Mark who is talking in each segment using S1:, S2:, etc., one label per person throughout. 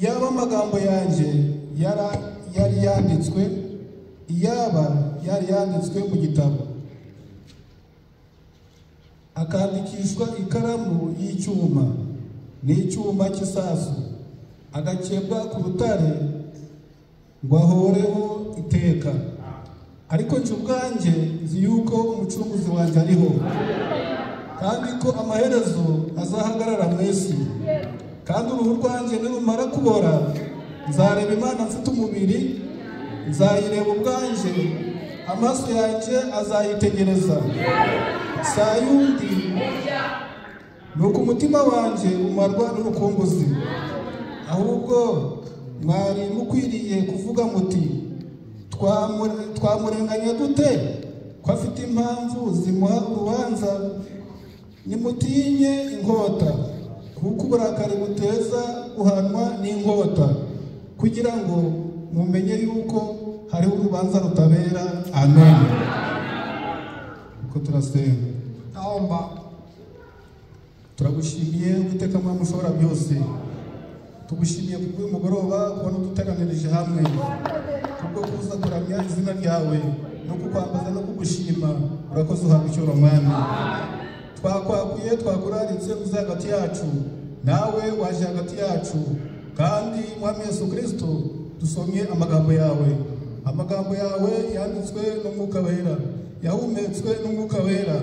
S1: Iyaba amagambo yanje yari yanditswe, iyaba yari yanditswe mu gitabo, akandikishwa ikaramu y'icyuma n'icyuma cy'isasu, agakebwa ku rutare ngo ahoreho iteka. Ariko nje ubwanjye nzi yuko umucunguzi wanjye ariho, kandi ko amaherezo azahagarara mu isi. Kandi uruhu rwanjye nirumara kubora, nzareba Imana mfite umubiri, nzayireba ubwanjye, amaso yanjye azayitegereza. Saa yundi nuko umutima wanjye umarwa n'urukumbuzi. Ahubwo mwari mukwiriye kuvuga muti, twamurenganya dute ko afite impamvu zimuha urubanza? Nimutinye inkota, kuko uburakari buteza guhanwa n'inkota, kugira ngo mumenye yuko hariho urubanza rutabera. Amen. Uko turasenga.
S2: Naomba
S1: turagushimiye Uwiteka Mana ushobora byose, tugushimiye kubw'uyu mugoroba kubona duteranirije hamwe, kubwo kuza kuramya izina ryawe no kukwambaza no kugushima. Urakoze, uhabwa icyubahiro Mwami. Twakwakuye, twakuraritse uze hagati yacu, nawe waje hagati yacu. Kandi Mwami Yesu Kristo, dusomye amagambo yawe. Amagambo yawe yanditswe n'Umwuka Wera, yahumetswe n'Umwuka Wera.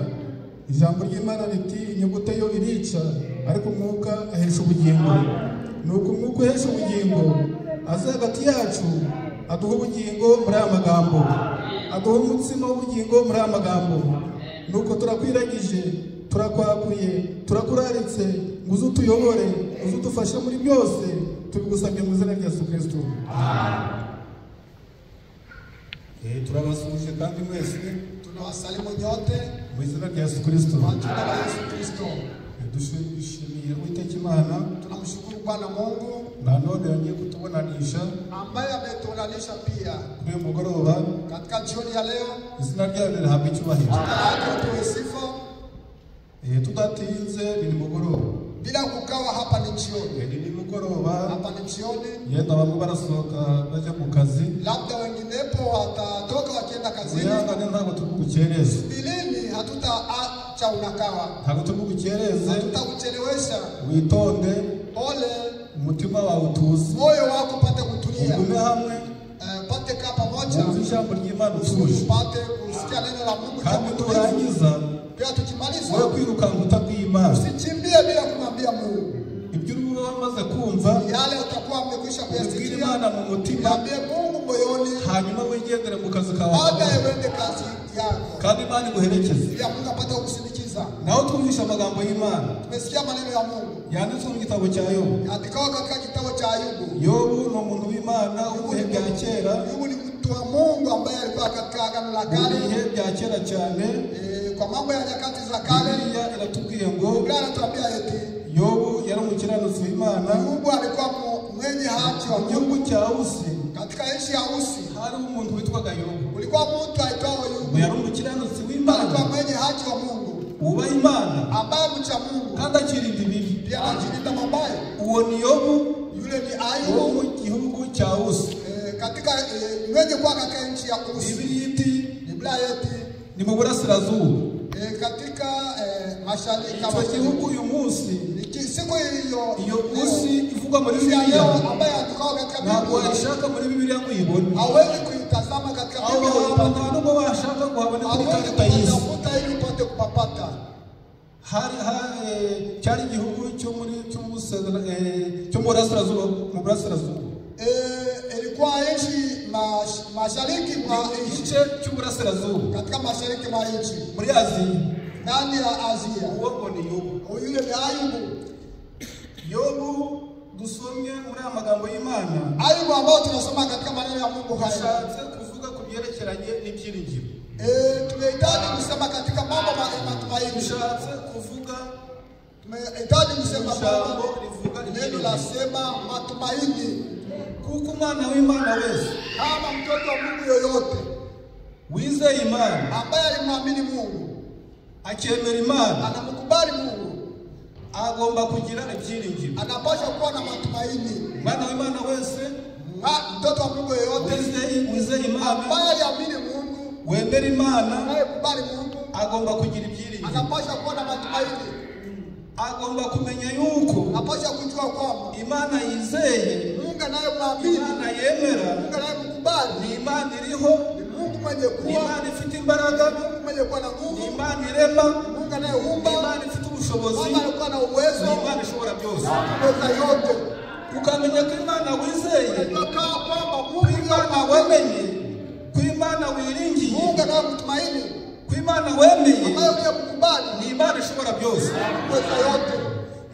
S1: Ijambo ry'Imana riti, inyuguti yo irica, ariko Umwuka ahesha ubugingo. Nuko Umwuka uhesha ubugingo aze hagati yacu, aduha ubugingo muri aya magambo, aduha umutsima w'ubugingo muri aya magambo. Nuko turakwiragije, turakwakuye, turakuraritse, ngo uze utuyobore, uze udufashe muri byose, tubigusabye mu izina rya Yesu Kristo. Turabasuje kandi mwese,
S2: tunawasalimu nyote
S1: mu izina rya Yesu Kristo.
S2: kwa jina la Yesu Kristo.
S1: Dushimiye Uwiteka Imana,
S2: Tunamshukuru Bwana Mungu
S1: na none yongeye kutubonanisha
S2: ambaye ametuunganisha pia
S1: kuri uyu mugoroba.
S2: katika jioni ya leo.
S1: Izina ryawe rihabwa icyubahiro.
S2: Tuwe sifa
S1: Tudatinze, ni nimugoroba.
S2: bila kukawa. Hapa ni jioni,
S1: Ni nimugoroba,
S2: hapa ni jioni.
S1: yenda bamwe barasohoka bajya mu kazi.
S2: Labda wenginepo watatoka wakienda kazini.
S1: Uyangane ntabwo turi bugukereze,
S2: Bilini hatutaacha unakawa,
S1: ntabwo turi bugukereze.
S2: hatutakuchelewesha.
S1: Witonde,
S2: Ole
S1: umutima wawe utuze,
S2: moyo wako pate kutulia,
S1: ugume hamwe,
S2: pate kaa
S1: ijambo ry'Imana utuje
S2: tupate kusikia neno la Mungu
S1: kandi turangiza
S2: pia tukimaliza
S1: wewe kwirukanka utabwiye Imana
S2: usikimbie bila kumwambia Mungu
S1: ibyo uruba wamaze kumva
S2: yale utakuwa umekwisha kuyasikia
S1: Imana mu mutima
S2: mwambie Mungu moyoni
S1: hanyuma wigendere mu kazi kawe
S2: baada ya uende kazi yako
S1: kandi Imana iguherekeze
S2: ya Mungu apate kukusindikiza
S1: naho twumvisha amagambo y'Imana
S2: tumesikia maneno ya Mungu
S1: yanditswe mu gitabo cya Yobu
S2: andikwa katika kitabu cha Ayubu.
S1: Yobu ni umuntu w'Imana w'ibihe bya kera
S2: Ayubu ni mtu wa Mungu ambaye alikuwa katika agano la kale
S1: ibihe bya kera cyane
S2: kwa mambo ya nyakati za kale
S1: iratubwiye ngo
S2: Biblia inatuambia eti
S1: Yobu yari umukiranutsi w'Imana
S2: Ayubu alikuwa mwenye haki wa
S1: gihugu cya Usi
S2: katika nchi ya Usi
S1: hari umuntu witwaga Yobu
S2: ulikuwa mtu aitwao Ayubu
S1: yari umukiranutsi w'Imana
S2: alikuwa mwenye haki wa Mungu
S1: uba Imana
S2: ambaye mcha Mungu
S1: kandi akirinda ibibi
S2: pia anajilinda mabaya.
S1: uwo ni Yobu
S2: Yule ni
S1: wo
S2: Ayubu
S1: mu gihugu cya Usi
S2: katika mwenye kuwa katika nchi ya Usi. Biblia yetu
S1: ni mu burasirazuba
S2: katika mashariki
S1: icyo gihugu uyu munsi
S2: siku
S1: iyo Usi ivugwa muri Bibiliya
S2: ambaye atukao katika
S1: ntabwo wayishaka muri Bibiliya kuyibona
S2: hawezi kuitazama katika Biblia
S1: nta nubwo washaka kuhabona kuri karita y'isi
S2: utafuta ili upate kupapata.
S1: cyari igihugu cyo mu burasirazuba
S2: ilikuwa nchi mashariki mwa
S1: igice cy'uburasirazuba
S2: katika mashariki mwa nchi
S1: muri Aziya
S2: ndani ya Asia.
S1: uwo ni Yobu.
S2: Yule ni Ayubu.
S1: Yobu dusomye muri amagambo y'Imana
S2: Ayubu ambao tunasoma katika maneno ya Mungu haya
S1: hashatse kuvuga ku byerekeranye n'ibyiringiro
S2: tunahitaji kusema katika mambo ya matumaini.
S1: Dushatse kuvuga
S2: tunahitaji kusema
S1: ijambo rivuga
S2: neno la sema matumaini
S1: kuko umwana w'Imana wese
S2: kama mtoto wa Mungu yoyote
S1: wizeye Imana
S2: ambaye alimwamini Mungu
S1: akemera Imana
S2: anamkubali Mungu
S1: agomba kugira ibyiringiro
S2: anapaswa kuwa na matumaini.
S1: Umwana w'Imana wese
S2: mtoto wa Mungu yoyote
S1: wizeye Imana
S2: ambaye aliamini Mungu
S1: wemera Imana
S2: anayekubali Mungu
S1: agomba kugira ibyiringiro
S2: anapaswa kuwa na matumaini.
S1: Agomba kumenya yuko
S2: anapaswa kujua kwamba
S1: Imana yizeye
S2: Mungu anayemwamini
S1: Imana yemera
S2: Mungu anayemkubali
S1: ni Imana iriho
S2: ni Mungu mwenye kuwa
S1: Imana ifite imbaraga
S2: Mungu mwenye kuwa na nguvu
S1: ni Imana irema
S2: Mungu anayeumba
S1: Imana ifite ubushobozi
S2: Mungu anakuwa na uwezo
S1: ni Imana ishobora byose
S2: uweza yote.
S1: ukamenya ko Imana wizeye
S2: Unakaa kwamba Mungu
S1: Imana wamenye ko Imana wiringiye
S2: Mungu anayemtumaini
S1: ko Imana wemeye
S2: ambaye unayemkubali
S1: ni Imana ishobora byose
S2: uweza yote.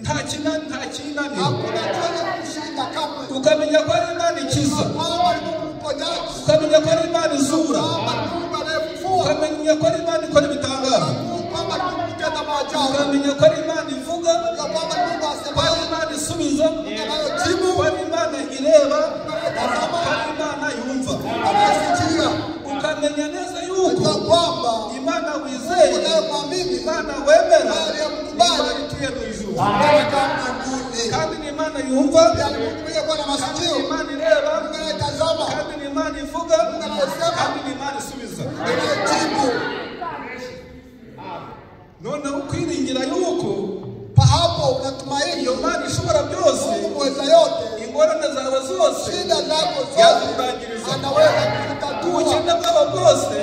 S1: nta kinaniro
S2: Hakuna chenye kushinda kamwe.
S1: ukamenya ko ari Imana ikiza
S2: Kwamba ni Mungu mponyaji.
S1: ukamenya ko ari Imana izura
S2: Kwamba ni Mungu anayefufua.
S1: ukamenya ko ari Imana ikora ibitangaza
S2: Kwamba ni Mungu mtenda maajabu.
S1: ukamenya ko ari Imana ivuga
S2: Kwamba ni Mungu
S1: ko
S2: asemaye.
S1: ari Imana isubiza
S2: Anayojibu.
S1: ko ari Imana ireba
S2: Anayetazama.
S1: ko ari Imana yumva
S2: Anayesikia.
S1: ukamenya neza yuko
S2: Kwamba
S1: Imana
S2: Mungu
S1: wizeye
S2: anayemwamini
S1: Imana wemera
S2: aliyemkubali
S1: Imana ituye mu ijuru
S2: anakaa mbinguni.
S1: kandi ni Imana yumva
S2: Yaani Mungu mwenye kuwa na
S1: kandi
S2: masikio.
S1: ni Imana ireba
S2: Mungu anayetazama.
S1: kandi ni Imana ivuga
S2: anayesema.
S1: kandi ni Imana isubiza
S2: Anayejibu.
S1: noneho ukwiringira yuko
S2: Pahapo unatumaini
S1: iyo Mana ishobora byose
S2: Mungu mweza yote.
S1: ingorane zawe zose
S2: Shida zako zote
S1: yakurangiriza
S2: anaweza kutatua.
S1: ubukene bwawe bwose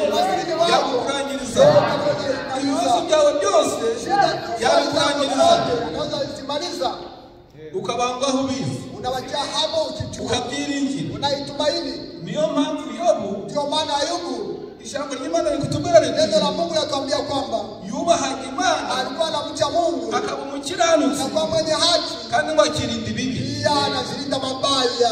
S1: yakurangiriza ibibazo byawe byose yakurangiriza
S2: Unaweza kusimaliza.
S1: ukabangaho ubizi
S2: Unawacha hapo ukichukua.
S1: ukabyiringira
S2: Unaitumaini.
S1: niyo mpamvu Yobu
S2: Ndio maana Ayubu
S1: ijambo ry'Imana rikutubwira
S2: neno la Mungu yatuambia kwamba
S1: yubahaga Imana
S2: alikuwa anamcha Mungu
S1: akaba umukiranutsi
S2: na kwa mwenye haki
S1: kandi ngo akirinda ibibi
S2: pia anazilinda mabaya.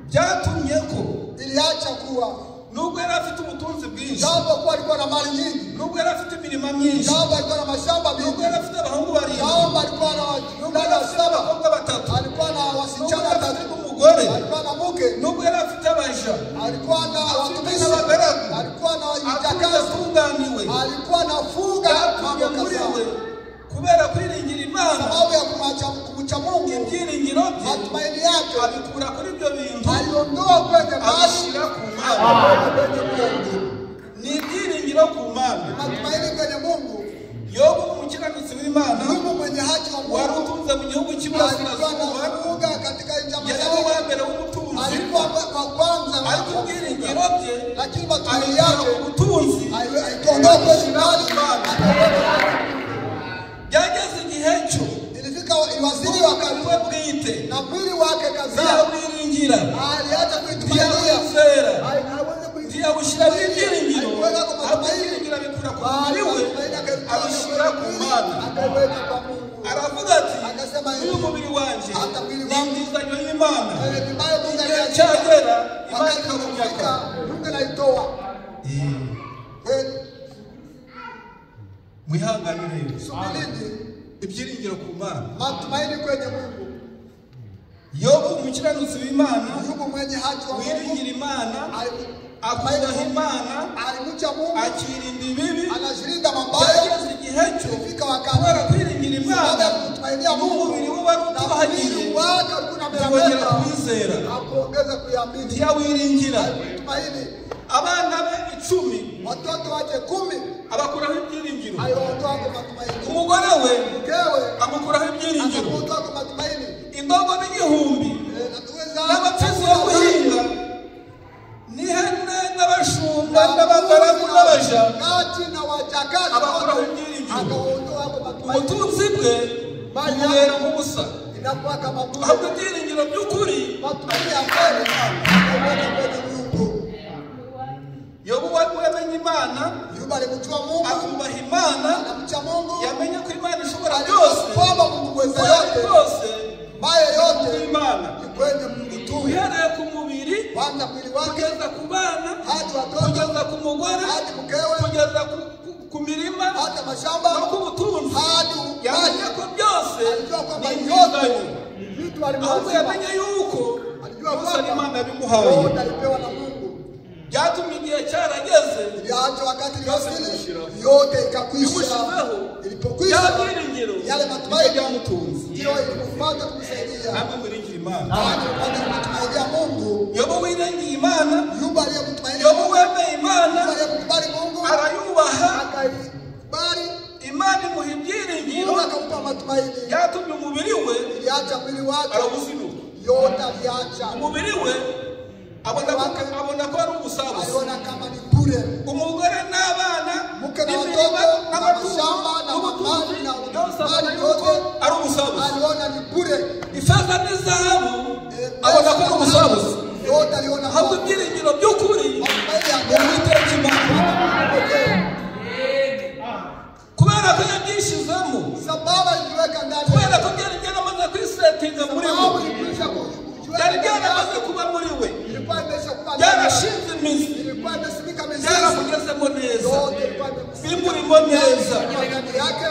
S1: byatumye ko
S2: Iliacha kuwa
S1: nubwo yari afite ubutunzi bwinshi
S2: jambo kuwa alikuwa na mali nyingi,
S1: nubwo yari afite imirima myinshi
S2: jambo alikuwa na mashamba
S1: nubwo
S2: mingi,
S1: yari afite abahungu barindwi
S2: jambo alikuwa na
S1: nubwo yari afite
S2: saba,
S1: abakobwa batatu
S2: alikuwa na
S1: nubwo
S2: wasichana
S1: yari afite
S2: tatu,
S1: umugore
S2: alikuwa na mke,
S1: nubwo yari afite abaja
S2: alikuwa na watumishi,
S1: n'abagaragu
S2: alikuwa na
S1: atuye
S2: wajakazi,
S1: atunganiwe
S2: alikuwa na fuga
S1: byatumye muri we kubera kwiringira Imana
S2: sababu ya kumcha Mungu.
S1: ibyiringiro bye
S2: Matumaini yake
S1: abikura kuri ibyo bintu
S2: aliondoa kwenye mali
S1: abishyira ku Mana
S2: kwenye Mungu.
S1: ni ibyiringiro ku Mana
S2: Matumaini kwenye Mungu.
S1: Yobu umukiranutsi w'Imana
S2: Mungu mwenye haki wa
S1: wari
S2: Mungu
S1: utunze mu gihugu
S2: alikuwa
S1: cy'iburasirazuba
S2: na fuga katika nchi ya
S1: yari
S2: mashariki.
S1: uwa mbere w'umutunzi
S2: Alikuwa wa kwanza
S1: ariko ibyiringiro
S2: lakini matumaini yake
S1: ubutunzi
S2: haikuondoa kwenye mali.
S1: Byageze igihe cyo
S2: Ilifika iwasili wakati
S1: we bwite
S2: na mwili wake kazaa
S1: wiringira
S2: aliacha kuitumainia,
S1: ntiya gushyira ibyiringiro abyiringira bikura ku mubiri we abishyira ku Mana. Aravuga ati uyu mubiri wanje ni inguzanyo y'Imana, igihe cyagera Imana ikamunyaka. Mwihangane rero ibyiringiro ku Mana.
S2: Matumaini kwenye Mungu.
S1: Yobu umukiranutsi w'Imana
S2: Yobu mwenye haki wa Mungu
S1: wiringira Imana, akubaha Imana,
S2: alimucha Mungu,
S1: akirinda ibibi,
S2: anajilinda mabaya.
S1: Byageze igihe cyo
S2: Ilifika wakati
S1: kubera kwiringira Imana
S2: kutumainia Mungu
S1: n'umubiri we wari utubahagiye
S2: wake alikuwa
S1: ntibongera
S2: amelameta
S1: kwizera,
S2: akuongeza kuiamini.
S1: ntiyawiringira.
S2: Tumaini
S1: Abana be 10
S2: watoto wake 10
S1: abakuraho ibyiringiro,
S2: aliwaondoa kwa matumaini.
S1: umugore we
S2: Mkewe
S1: amukuraho ibyiringiro,
S2: akamuondoa kwa matumaini.
S1: indogo n'igihumbi n'abapfizi bo guhinga n'ihene n'abashumba n'abagaragu n'abaja
S2: na wajakazi
S1: abakuraho ibyiringiro.
S2: akaondoa kwa matumaini.
S1: Ubutunzi bwe bumubera nk'ubusa,
S2: Inakuwa kama bure.
S1: ahubwo ibyiringiro by'ukuri
S2: Matumaini ya kweli akaweka kwenye Mungu.
S1: Yobu wamenye Imana,
S2: Yobu alimjua Mungu,
S1: akubaha Imana,
S2: anamcha Mungu,
S1: yamenye ko Imana ishobora byose,
S2: kwamba Mungu mweza yote,
S1: byose
S2: maya yote
S1: Imana.
S2: ni kwenye Mungu tu.
S1: Uhereye ku mubiri
S2: Kwanza mwili wake
S1: kugeza ku bana,
S2: hadi watoto
S1: kugeza ku mugore,
S2: hadi mkewe
S1: kugeza ku mirima
S2: hadi mashamba
S1: no ku butunzi,
S2: hadi
S1: yamenye ko byose
S2: alijua kwamba
S1: ni
S2: yote
S1: inguzanyo.
S2: vitu
S1: Ahubwo
S2: alimwazima.
S1: yamenye yuko
S2: Alijua
S1: byose ari
S2: kwamba
S1: Imana yabimuhaye.
S2: yote alipewa na Mungu.
S1: Byatumye igihe cyarageze
S2: Iliacha wakati liwasili yote ikakwisha.
S1: bimushizeho
S2: Ilipokwisha
S1: bya byiringiro
S2: yale
S1: nibyo
S2: matumaini
S1: byamutunze.
S2: ndio ilimfuata kumsaidia.
S1: Namwe mwiringira Imana.
S2: Kwanza kumtumainia Mungu.
S1: Yobu wiringiye Imana,
S2: Yobu aliyemtumainia
S1: Yobu
S2: Mungu,
S1: wemeye Imana,
S2: aliyemkubali Mungu,
S1: arayubaha,
S2: akaikubali
S1: Imana imuha ibyiringiro,
S2: Mungu, akampa matumaini.
S1: byatumye umubiri we
S2: Iliacha mwili wake
S1: arawuzinuka.
S2: yote aliacha.
S1: Umubiri we abona ko ari ubusabusa.
S2: Aliona kama ni bure.
S1: Umugore n'abana
S2: Mke na
S1: n'imirima
S2: watoto na
S1: n'amatungo
S2: mashamba na
S1: n'ubutunzi
S2: mali na
S1: byose abona
S2: mali
S1: yuko
S2: yote
S1: ari ubusabusa.
S2: aliona ni bure.
S1: Ifeza n'izahabu abona ko ari ubusabusa.
S2: Yote aliona
S1: ahubwo ibyiringiro by'ukuri
S2: matumaini ya
S1: ni Uwiteka Imana. Kubera ko yabyishizemo,
S2: sababu aliweka ndani.
S1: kubera ko byari byaramaze kwisetinga muri we,
S2: Sababu ilikwisha
S1: byari byaramaze kuba muri we,
S2: ilikuwa imeshakuwa
S1: byarashinze imizi,
S2: ilikuwa imesimika mizizi.
S1: byaramugezemo neza,
S2: Yote ilikuwa
S1: bimurimo neza,
S2: ndani yake.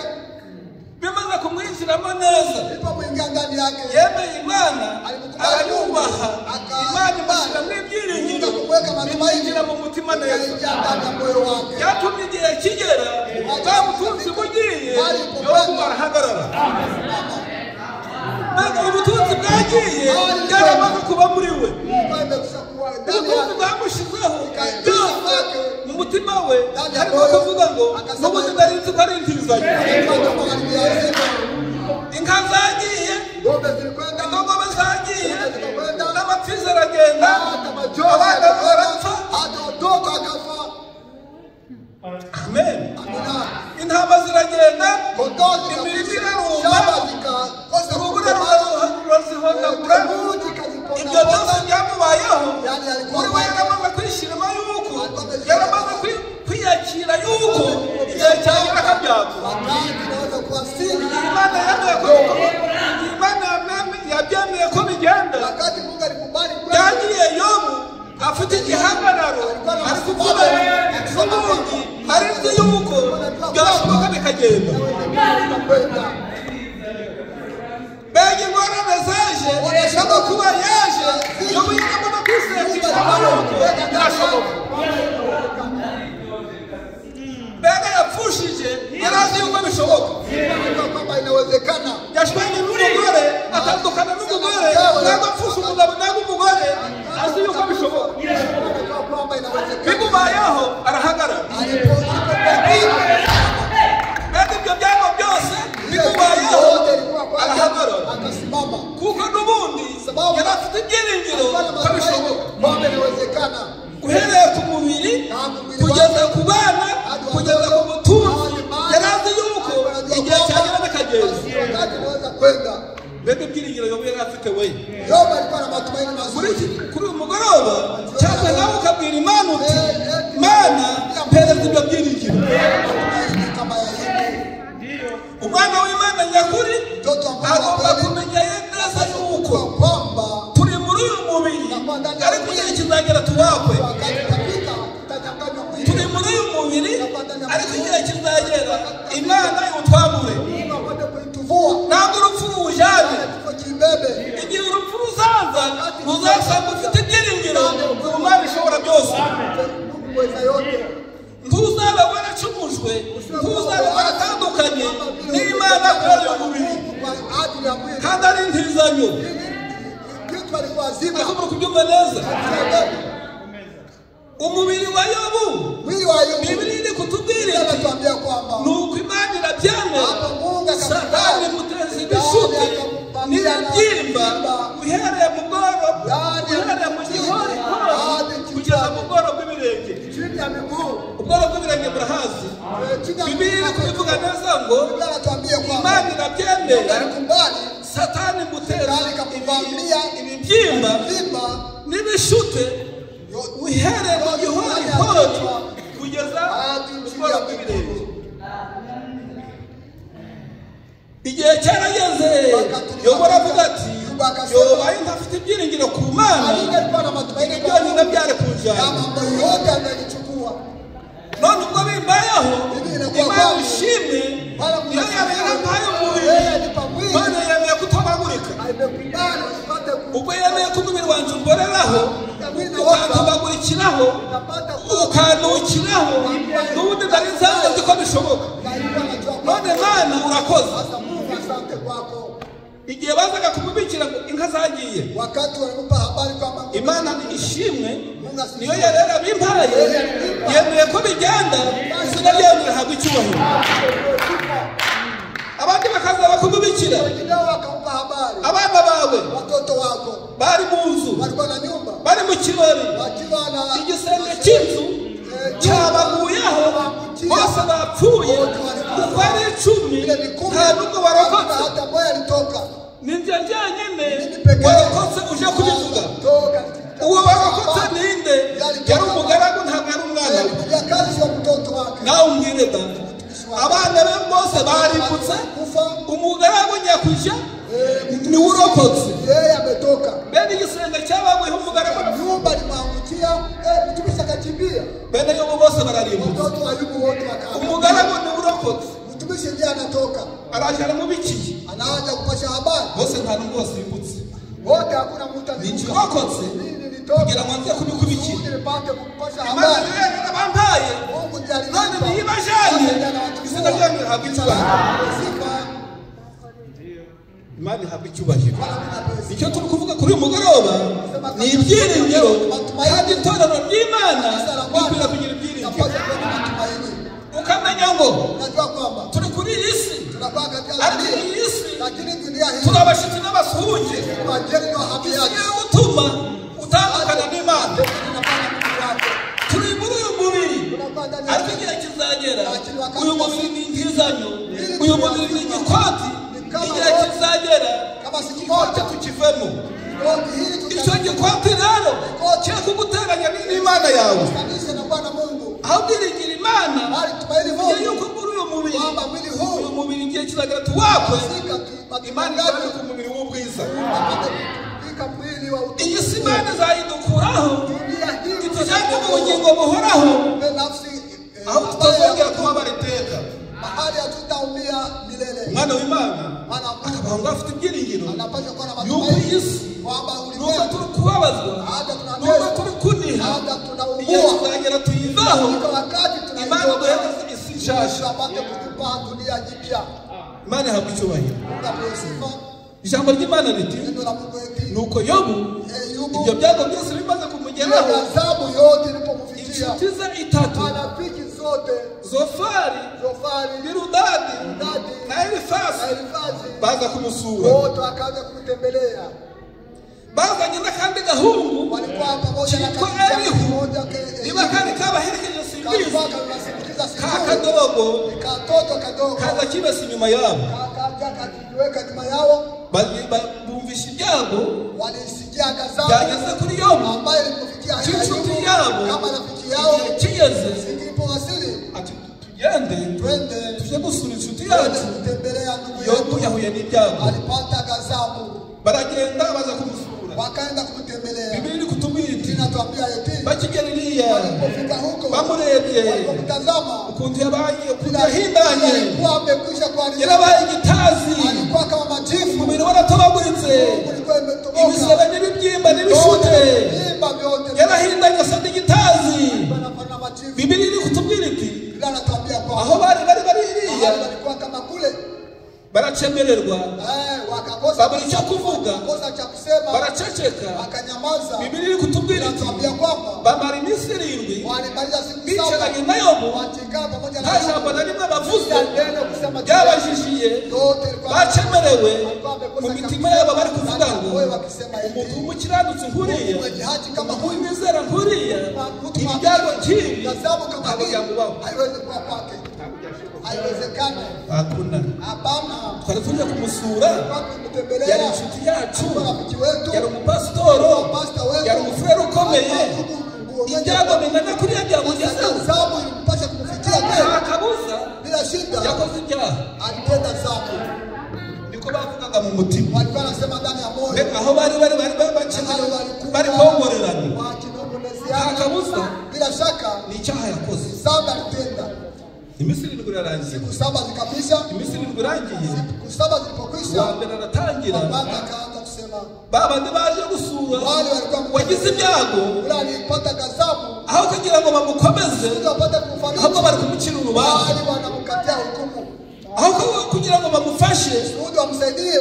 S1: bimaze kumwinjiramo neza.
S2: Ilipomwingia ndani yake
S1: Yemeye Imana, arayubaha, Imana imushyiramo ibyiringiro, bimwinjira mu mutima neza.
S2: ikaingia ndani ya moyo wake.
S1: Byatumye igihe kigera, bwa butunzi bugiye, Yobu arahagarara. Maze ubutunzi bwagiye, byaramaze kuba muri we.
S2: Ilikuwa imeshakuwa ndani
S1: Ubutunzi
S2: yake.
S1: bwamushizeho byose mu mutima we, ariko kuvuga ngo n'ubundi nari nzi ko ari intizanyo. Inka zagiye,
S2: Ng'ombe zilikwenda,
S1: indogobe zagiye,
S2: zikakwenda,
S1: n'amapfizi aragenda,
S2: hata majoka
S1: abana
S2: yakakwenda,
S1: barapfa.
S2: hata watoto wakafa.
S1: Amen.
S2: Amina.
S1: Intama ziragenda,
S2: Kondoo
S1: imirima
S2: zikakufa,
S1: irarumba,
S2: shamba zikakosa
S1: urubura
S2: kukomaa,
S1: rurazihondagura.
S2: theluji
S1: Ibyo byose
S2: ikazipondapona.
S1: byamubayeho.
S2: Yani alikuwa
S1: Muri we yaramaze kwishyiramo yuko, yaramaze kwiyakira yuko igihe cyagera akabyakura.
S2: wakati inaweza kuwasili.
S1: Imana yemeye ko Imana yabyemeye ko bigenda.
S2: Wakati Mungu alikubali kweli,
S1: Byagiye Yobu afite igihagararo, ari kuvuga n'ubundi ari nzi yuko byashoboka bikagenda.
S2: itakwenda.
S1: Mbega ingorane zaje, no kuba yaje, Yobu yaramaze kwisetinga yuko birashoboka. Mbega yapfushije, yari azi yuko bishoboka.
S2: Unajua kwamba inawezekana.
S1: Yashwanye n'umugore, atandukana n'umugore, ntabwo apfusha umugabo ntabwo umugore, azi yuko bishoboka.
S2: Unajua kwamba inawezekana.
S1: Bimubayeho arahagarara. Mbega ibyo byago byose bimubayeho arahagarara,
S2: akasimama.
S1: kuko n'ubundi yari afite ibyiringiro ko bishoboka.
S2: Kwamba inawezekana.
S1: Uhereye ku mubiri
S3: kugeza ku bana kugeza ku mutunzi yarazi yuko igihe cyagera n'akagezi mbega ibyiringiro yobu yari afite we kuri uyu mugoroba cyangwa nawe ukabwira Imana uti Mana mpereza ibyo byiringiro. Umwana w'Imana nyakuri agomba kumenya neza yuko turi muri uyu mubiri ariko igihe kizagera tuwakwe. Turi muri uyu mubiri ariko igihe kizagera Imana iwutwamure. Ntabwo urupfu rujyane. Igihe urupfu ruzaza ruzasanga ufite ibyiringiro ku Mana ishobora byose. Ntuzaba waracumujwe, ntuzaba waratandukanye n'Imana kubera uyu mubiri kandi ari intizanyo. Ahubwo kubyumva neza umubiri wa Yobu Biblia iri kutubwira ni uko Imana irabyemera Satani muteza ibishuti n'ibyimba uhereye mu bworo uhereye mu gihori kugeza mu bworo bw'ibirenge. Ubworo bw'ibirenge burahazi. Biblia iri kubivuga neza ngo Imana irabyemera Satani muteza ibibyimba n'ibishute uhereye mu gihori kugeza mu bworo bw'ibirenge. Igihe cyarageze Yobu aravuga ati yobaye ntafite ibyiringiro ku Mana byonyine byari kunjyana. None ubwo bimbayeho Imana ishimwe iyo yabera mpaye umubiri Imana yemeye kutabagurika. Ubwo yemeye ko umubiri wanjye umboreraho ukantubagurikiraho ukanukiraho n'ubundi nari nsanze ko bishoboka. None Mana urakoze. Igihe bazaga kumubikira inka zagiye Imana ni ishimwe niyo yarera bimpaye yemeye ko bigenda izina ryayo rihabwa icyubahiro. Abandi bakaza bakumubikira abana bawe bari mu nzu bari mu kirori igisenge cy'inzu cyabaguyeho bose bapfuye uko ari 10 nta n'ubwo barokotse. Ninjye njyenyine warokotse uje kubivuga. Uwo warokotse ninde? Yari umugaragu ntabwo ari umwana we. Nawe umbwire da abana be bose barimbutse umugaragu nyakujya niwe urokotse. Bene igisenge cyabaguyeho umugaragu bene Yobu bose bararimbutse. Umugaragu niwe urokotse araje aramubikiye bose nta n'ubwo basimbutse. Ninjye urokotse kugira ngo nze kubikubikira. Imana rero nabampaye none niyibajanye izina ryayo rihabwa icyubahiro. Imana ihabwa icyubahiro. Icyo turi kuvuga kuri uyu mugoroba ni ibyiringiro kandi itorero ry'Imana rikwiriye kugira ibyiringiro. Ukamenya ngo turi kuri iyi si ariko iyi si turi abashyitsi n'abasuhuke. Igiye gutuma utandukana n'Imana. Turi muri uyu mubiri ariko igihe kizagera uyu mubiri ni intizanyo, uyu mubiri ni igikoti. Igihe kizagera igikoti tukivemo. Icyo gikoti rero cyo kuguteranya n'Imana yawe aho bwiringira Imana igihe yuko muri uyu mubiri igihe kizagera tuwakwe Imana izabe ku mubiri w'ubwiza. Iyi si Imana izayidukuraho itujyane mu bugingo buhoraho aho tutazongera kubabara iteka. Umwana w'Imana akabaho ngo afite ibyiringiro yuko iyi si nubwo turi kubabazwa nubwo turi kuniha igihe tuzagera tuyivaho Imana duhereze isi nshasha. Imana ihabwa icyubahiro. Ijambo ry'Imana riti nuko Yobu ibyo byago byose bimaze kumugeraho inshuti ze 3 Zofari Birudadi na Elifasi baza kumusura. Bazanye n'akandi gahungu kitwa Elihu niba kari kabaherekeje urabizi kakadogo kaza kibasi inyuma yabo bumvisha ibyago byageze kuri yobu cy'inshuti yabo kigeze ati tugende tujye gusura inshuti yacu yobu yahuye n'ibyago baragenda baza kumusura
S2: wakaenda kumtembelea.
S3: Biblia kutubiri
S2: inatuambia eti
S3: bakigeriria
S2: walipofika huko
S3: bamurebye
S2: walipomtazama
S3: ukuntu yabaye kudahindanye
S2: alikuwa amekwisha kuharibika,
S3: yarabaye igitazi,
S2: alikuwa kama majifu,
S3: umubiri waratobaguritse, ibisebe n'ibibyimba n'ibishute yarahindanye asa n'igitazi. Biblia kutubwira iti aho bari iriya
S2: walikuwa kama kule
S3: baracemererwa
S2: wakakosa
S3: babura icyo kuvuga baraceceka
S2: wakanyamaza.
S3: Biblia kutubwira iti bamara iminsi 7 bicaranye na Yobu, nta jambo na rimwe bavuze byabajishiye, bacemerewe mu mitima yabo bari kuvuga ngo umuntu w'umukiranutsi nkuriya, umuntu w'imizera nkuriya, ibyago nk'ibi ntabwo byamubaho.
S2: Haiwezekani.
S3: Hakuna.
S2: Hapana.
S3: Twalifuja kumusura, yari inshuti yacu, yari umupasitoro, yari umufurere ukomeye, ibyago bingana kuriya byamugezeho, akabuza yakoze ibyaha, niko bavugaga mu mutima. Aho bari kongorerana, akabuza ni icyaha yakoze. Iminsi 7 irarangiye,
S2: siku 7 zikapita,
S3: iminsi 7 irangiye,
S2: siku 7 zilipokwisha,
S3: wambere aratangira,
S2: akaanza kusema
S3: babandi baje gusura
S2: wale walikuwa
S3: wagize ibyago,
S2: ule alipata gazabu,
S3: aho kugira ngo bamukomeze
S2: wapate kufariki,
S3: ahubwo bari kumukira urubanza,
S2: wale wanamkatia hukumu,
S3: aho kugira ngo bamufashe
S2: shuhuda wamsaidie,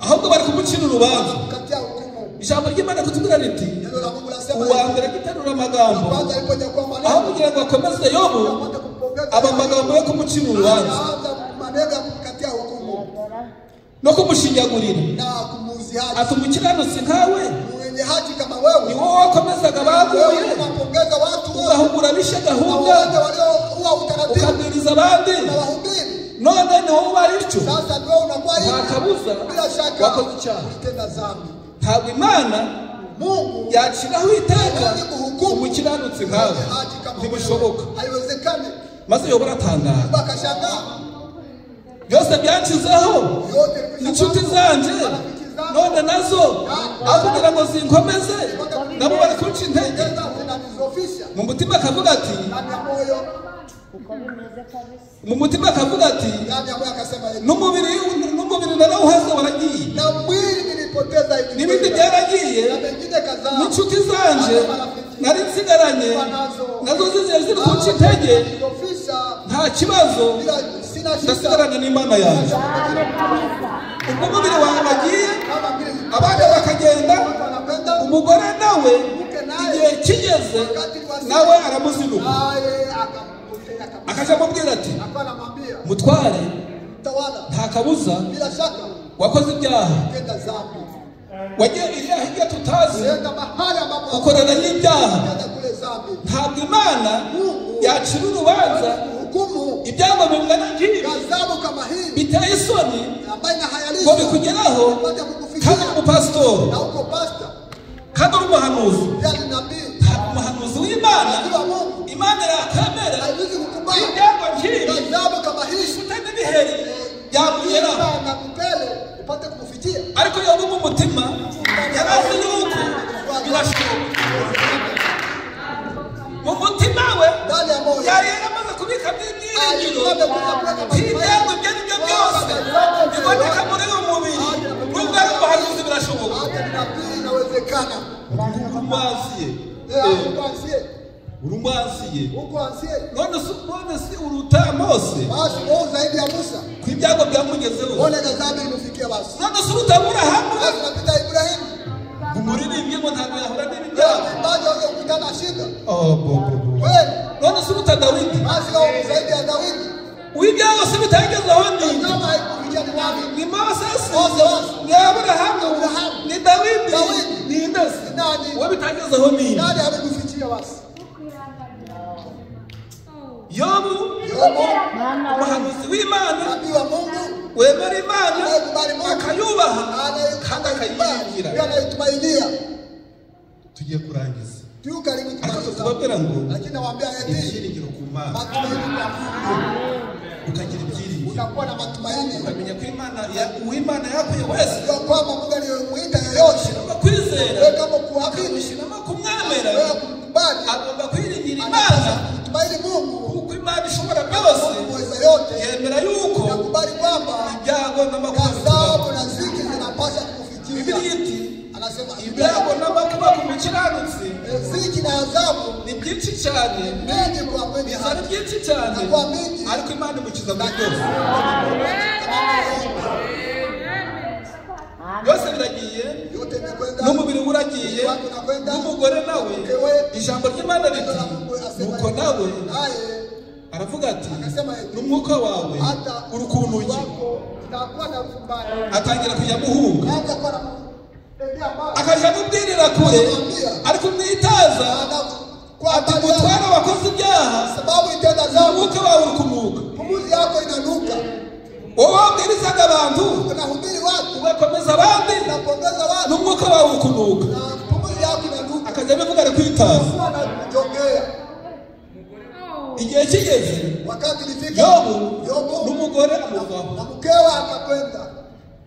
S3: ahubwo bari kumukira urubanza.
S2: kumkatia hukumu.
S3: Ijambo ry'Imana kutubwira riti
S2: Neno la Mungu lasema
S3: uwambere giterura amagambo,
S2: kwanza alipoja kwa maneno,
S3: aho kugira ngo akomeze Yobu aba magambo yo kumukira urubanza
S2: maneno kumkatia hukumu
S3: no kumushinyagurira
S2: na kumuziaji.
S3: ati umukiranutsi nkawe
S2: Mwenye haki kama wewe
S3: ni wowe wakomezaga baguye,
S2: unapongeza watu wote,
S3: ugahugura bishe gahunda,
S2: wale waliokuwa utaratibu
S3: ukabwiriza abandi,
S2: na wahubiri.
S3: none ni wowe bari icyo.
S2: Sasa ndio unakuwa hivi,
S3: Nta kabuza
S2: bila shaka
S3: wakoze icyaha.
S2: utenda dhambi.
S3: Ntabwo Imana
S2: Mungu
S3: yaciraho iteka umukiranutsi nkawe,
S2: haki kama
S3: ntibishoboka.
S2: haiwezekani.
S3: Maze Yobu aratangara,
S2: Bakashangaa
S3: byose byankizeho
S2: yote
S3: inshuti zanje, none nazo aho kugira ngo zinkomeze nabo bari kunca intege.
S2: zinanizofisha
S3: Mu mutima akavuga ati,
S2: ndani ya moyo,
S3: mu mutima akavuga ati
S2: ndani ya moyo akasema hivi,
S3: n'umubiri narawuhaze waragiye,
S2: na mwili nilipoteza hivi,
S3: n'ibindi byaragiye,
S2: na mengine kadhaa,
S3: n'inshuti zanje nari nsigaranye nazo ziri kunca intege.
S2: nilizofisha
S3: Nta kibazo,
S2: bila sina shida,
S3: ndasigaranye n'Imana yanjye. Ubwo umubiri wawe wagiye,
S2: kama vile
S3: abandi bakagenda,
S2: wanakwenda
S3: umugore nawe igihe kigeze nawe aramuzinuka,
S2: naye akampotea kabisa,
S3: akaja amubwira ati
S2: akanamwambia
S3: mutware,
S2: tawala,
S3: nta kabuza
S2: bila shaka
S3: wakoze ibyaha,
S2: tenda dhambi,
S3: wagiye iriya hirya tutazi
S2: nenda mahali ambapo
S3: ukorera y'ibyaha.
S2: tenda kule dhambi.
S3: Ntabwo Imana yacira urubanza
S2: Hukumu
S3: ibyago bingana nk'ibi
S2: gazabu kama hii
S3: biteye isoni
S2: ambayo inahayalisha
S3: ngo bikugeraho,
S2: baada ya kukufikia
S3: kandi umupasitori,
S2: na uko pastor
S3: kandi uri umuhanuzi.
S2: yani nabii,
S3: Ntabwo umuhanuzi w'Imana
S2: kwa Mungu
S3: Imana yakwemera
S2: haiwezi kukubali
S3: ibyago nk'ibi
S2: gazabu kama hii
S3: utende ibiheri byamugeraho.
S2: na kupele upate kukufikia.
S3: Ariko Yobu mu mutima yarazi yuko birashoboka, mu mutima we
S2: Ndani ya moyo
S3: yari yaramaze kubika ibyiringiro ibyago ibyo ari byo byose biboneka muri uyu mubiri. Nubwo ari umuhanuzi birashoboka.
S2: hata ni nabii inawezekana.
S3: Urumwasiye,
S2: Uko ansie,
S3: urumwasiye,
S2: uko ansie,
S3: none si uruta Mose
S2: basi wewe zaidi ya Musa,
S3: ku ibyago byamugezeho,
S2: ona gazabu imefikia basi.
S3: none si uruta Aburahamu
S2: Basi napita Ibrahim,
S3: umuririmbye ngo ntabwo yahura n'ibyago.
S2: bado hukutana shida. Wewe
S3: None si uruta Dawidi,
S2: basi wewe zaidi ya Daudi,
S3: uw'ibyago si bitagezeho ni
S2: kama haikufikia ni nani?
S3: ni Moses,
S2: Moses,
S3: ni Aburahamu, ni Dawidi, ni Inesi.
S2: ni nani?
S3: Uwo bitagezeho ni
S2: Nani amekufikia basi?
S3: none si uruta Dawidi,
S2: Basi wewe zaidi ya Daudi,
S3: uw'ibyago si bitagezeho ni ni Mose, ni Aburahamu, ni Dawidi, ni Inesi.
S2: nani amekufikia basi?
S3: Yobu umuhanuzi w'Imana
S2: nabii wa Mungu
S3: wemera Imana
S2: anayekubali Mungu
S3: akayubaha kandi akayiringira.
S2: anayetumainia.
S3: Tugiye kurangiza
S2: Tu karibu
S3: ariko tubabwira ngo
S2: lakini nawaambia eti
S3: ibyiringiro ku Mana
S2: matumaini kwa Mungu,
S3: ukagira ibyiringiro
S2: utakuwa na matumaini
S3: ukamenya ko Imana yakuye wese
S2: kwa kwamba Mungu aliyemuita yoyote
S3: agomba kwizera
S2: wewe kama kuamini
S3: akamushyiramo kumwemera
S2: wewe kukubali
S3: agomba kwiringira Imana
S2: kutumaini Mungu
S3: kuko Imana ishobora byose
S2: mweza yote
S3: yemera yuko
S2: nakubali kwamba
S3: ibyago n'amakuba
S2: gazabu na ziki zinapaswa kufikia.
S3: Biblia iti
S2: Anasema
S3: ibyago n'amakuba ku mukiranutsi
S2: ziki na adhabu
S3: ni byinshi cyane
S2: mengi kwa mwenye
S3: bizana
S2: haki
S3: byinshi cyane
S2: na kwa mingi
S3: ariko Imana imukiza muri byose byose biragiye
S2: yote imekwenda
S3: n'umubiri uragiye n'umugore nawe ijambo ry'Imana riti nuko nawe
S2: naye
S3: aravuga ati
S2: akasema eti
S3: n'umwuka wawe
S2: hata
S3: urukunuki
S2: wako utakuwa na mbaya
S3: atangira kujya muhunga
S2: hata kwa
S3: akajya mubwirira kure ariko mwitaza ati mutware wakoze ibyaha
S2: sababu itenda zangu
S3: umwuka wawe uri kunuka
S2: pumuzi yako inanuka.
S3: wowe wabwirizaga abantu
S2: Unahubiri watu
S3: ugakomeza abandi
S2: unapongeza watu
S3: n'umwuka wawe uri kunuka
S2: na pumuzi yako inanuka.
S3: akajya abivuga ari kwitaza.
S2: Anajongea
S3: Igihe kigeze
S2: wakati ilifika
S3: Yobu
S2: Yobu
S3: n'umugore amuvaho
S2: na mkewe akakwenda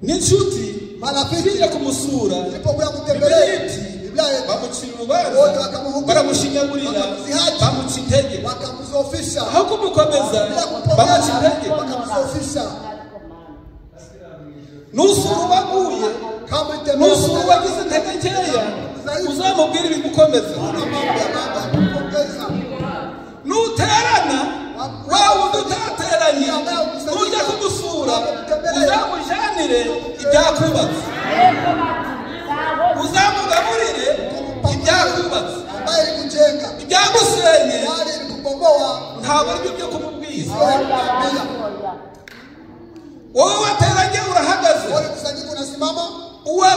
S3: n'inshuti
S2: marafiki
S3: zijya kumusura
S2: ilipokuja kutembelea Biblia
S3: bamucira urubanza baramushinyagurira bamuca intege
S2: wakamzofisha
S3: aho kumukomeza bamuca intege
S2: wakamzofisha.
S3: nusura ubaguye
S2: Kama
S3: nusura uwagize intege nkeya uzamubwira ibigukomeza
S2: kumpongeza
S3: nuterana wawe undi utateranye nujya kumusura uzamujanire ibyakubatse uzamugaburire ibyakubatse
S2: ambaye ilikujenga
S3: ibyagusenye
S2: bali ilikubomoa
S3: ntabwo ari byo kumubwiza
S2: kuambia
S3: wowe wateranye urahagaze
S2: wale kusanyika unasimama
S3: uwa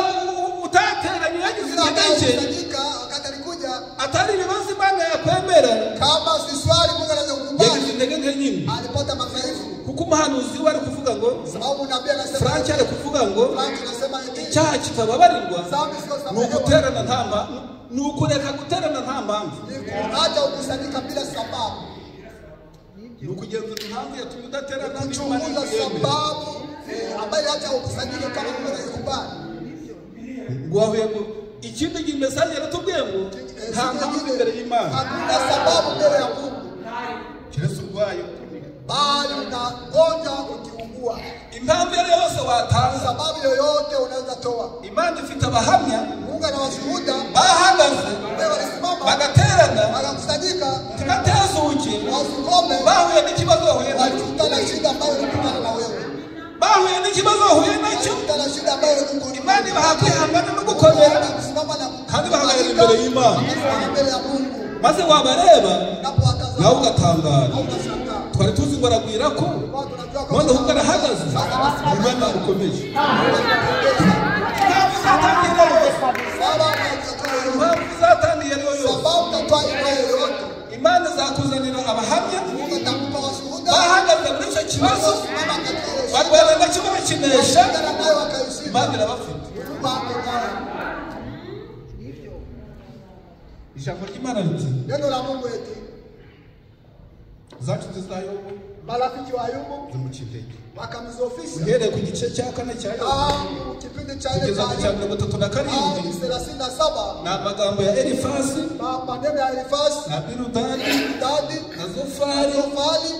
S3: utateranye yagize
S2: kila ambaye
S3: intege
S2: kusanyika wakati alikuja
S3: atari ibibazo Imana yakwemera
S2: kama si swali Mungu
S3: yagize
S2: anazokubali
S3: intege nke nyine
S2: alipata madhaifu
S3: kuko umuhanuzi we ari kuvuga ngo
S2: sababu nabii anasema
S3: Frank ari kuvuga ngo
S2: Frank anasema eti
S3: icyaha kitababarirwa
S2: dhambi sio
S3: ni
S2: samehewa
S3: uguterana nta mpamvu ni ukureka guterana nta mpamvu
S2: hata ukusanyika bila sababu
S3: ni ukugenzura impamvu yatumye udaterana
S2: kuchunguza sababu ambaye hata ukusanyika kama Mungu anakubali
S3: wahuye ngo ikindi gihe mesaje yaratubwiye ngo nta mpamvu imbere y'Imana
S2: hakuna sababu mbele ya Mungu
S3: kiretse urwaye
S2: bali unagonja ukiugua.
S3: impamvu yari yose watanza
S2: Sababu yoyote unaweza toa.
S3: Imana ifite abahamya
S2: Mungu anawashuhuda
S3: bahagaze
S2: walisimama
S3: bagaterana
S2: wakakusanyika
S3: tugatezuke
S2: wasikome
S3: bahuye n'ikibazo wahuye nacyo
S2: walikutana na shida ambayo ilikutana na wewe
S3: bahuye n'ikibazo wahuye nacyo
S2: walikutana na shida ambayo ilikutana
S3: Imana ibaha kwihangana no gukomera
S2: kusimama na
S3: kandi bahagarara imbere y'Imana
S2: kusimama mbele ya Mungu
S3: maze wabareba
S2: unapowatazama
S3: nawe ugatangara
S2: unashangaa
S3: twari tuzi ngo aragwira ko
S2: watu wanajua
S3: none ahubwo arahagaze Imana ukomeje impamvu zatangiye ariyo yose
S2: sababu utatoa yoyote
S3: Imana izakuzanira abahamya
S2: Mungu atakupa washuhuda
S3: bahagaze muri icyo kibazo
S2: simama katika Yesu
S3: barwana nacyo barakinesha
S2: shida nayo wakaishinda
S3: Imana irabafite
S2: Mungu ako nayo.
S3: ijambo ry'Imana riti
S2: Neno la Mungu eti
S3: zacu zizayobo
S2: marafiki wa Ayubu
S3: zimuca intege
S2: wakamzofisha
S3: uhereye ku gice cya 4 cya Yobu
S2: tangu kipindi cha ile
S3: kugeza ku cya 37
S2: hadi 37
S3: ni amagambo ya Elifazi
S2: maneno ya Elifaz
S3: na Bildadi
S2: Dadi
S3: na Zofari
S2: Zofari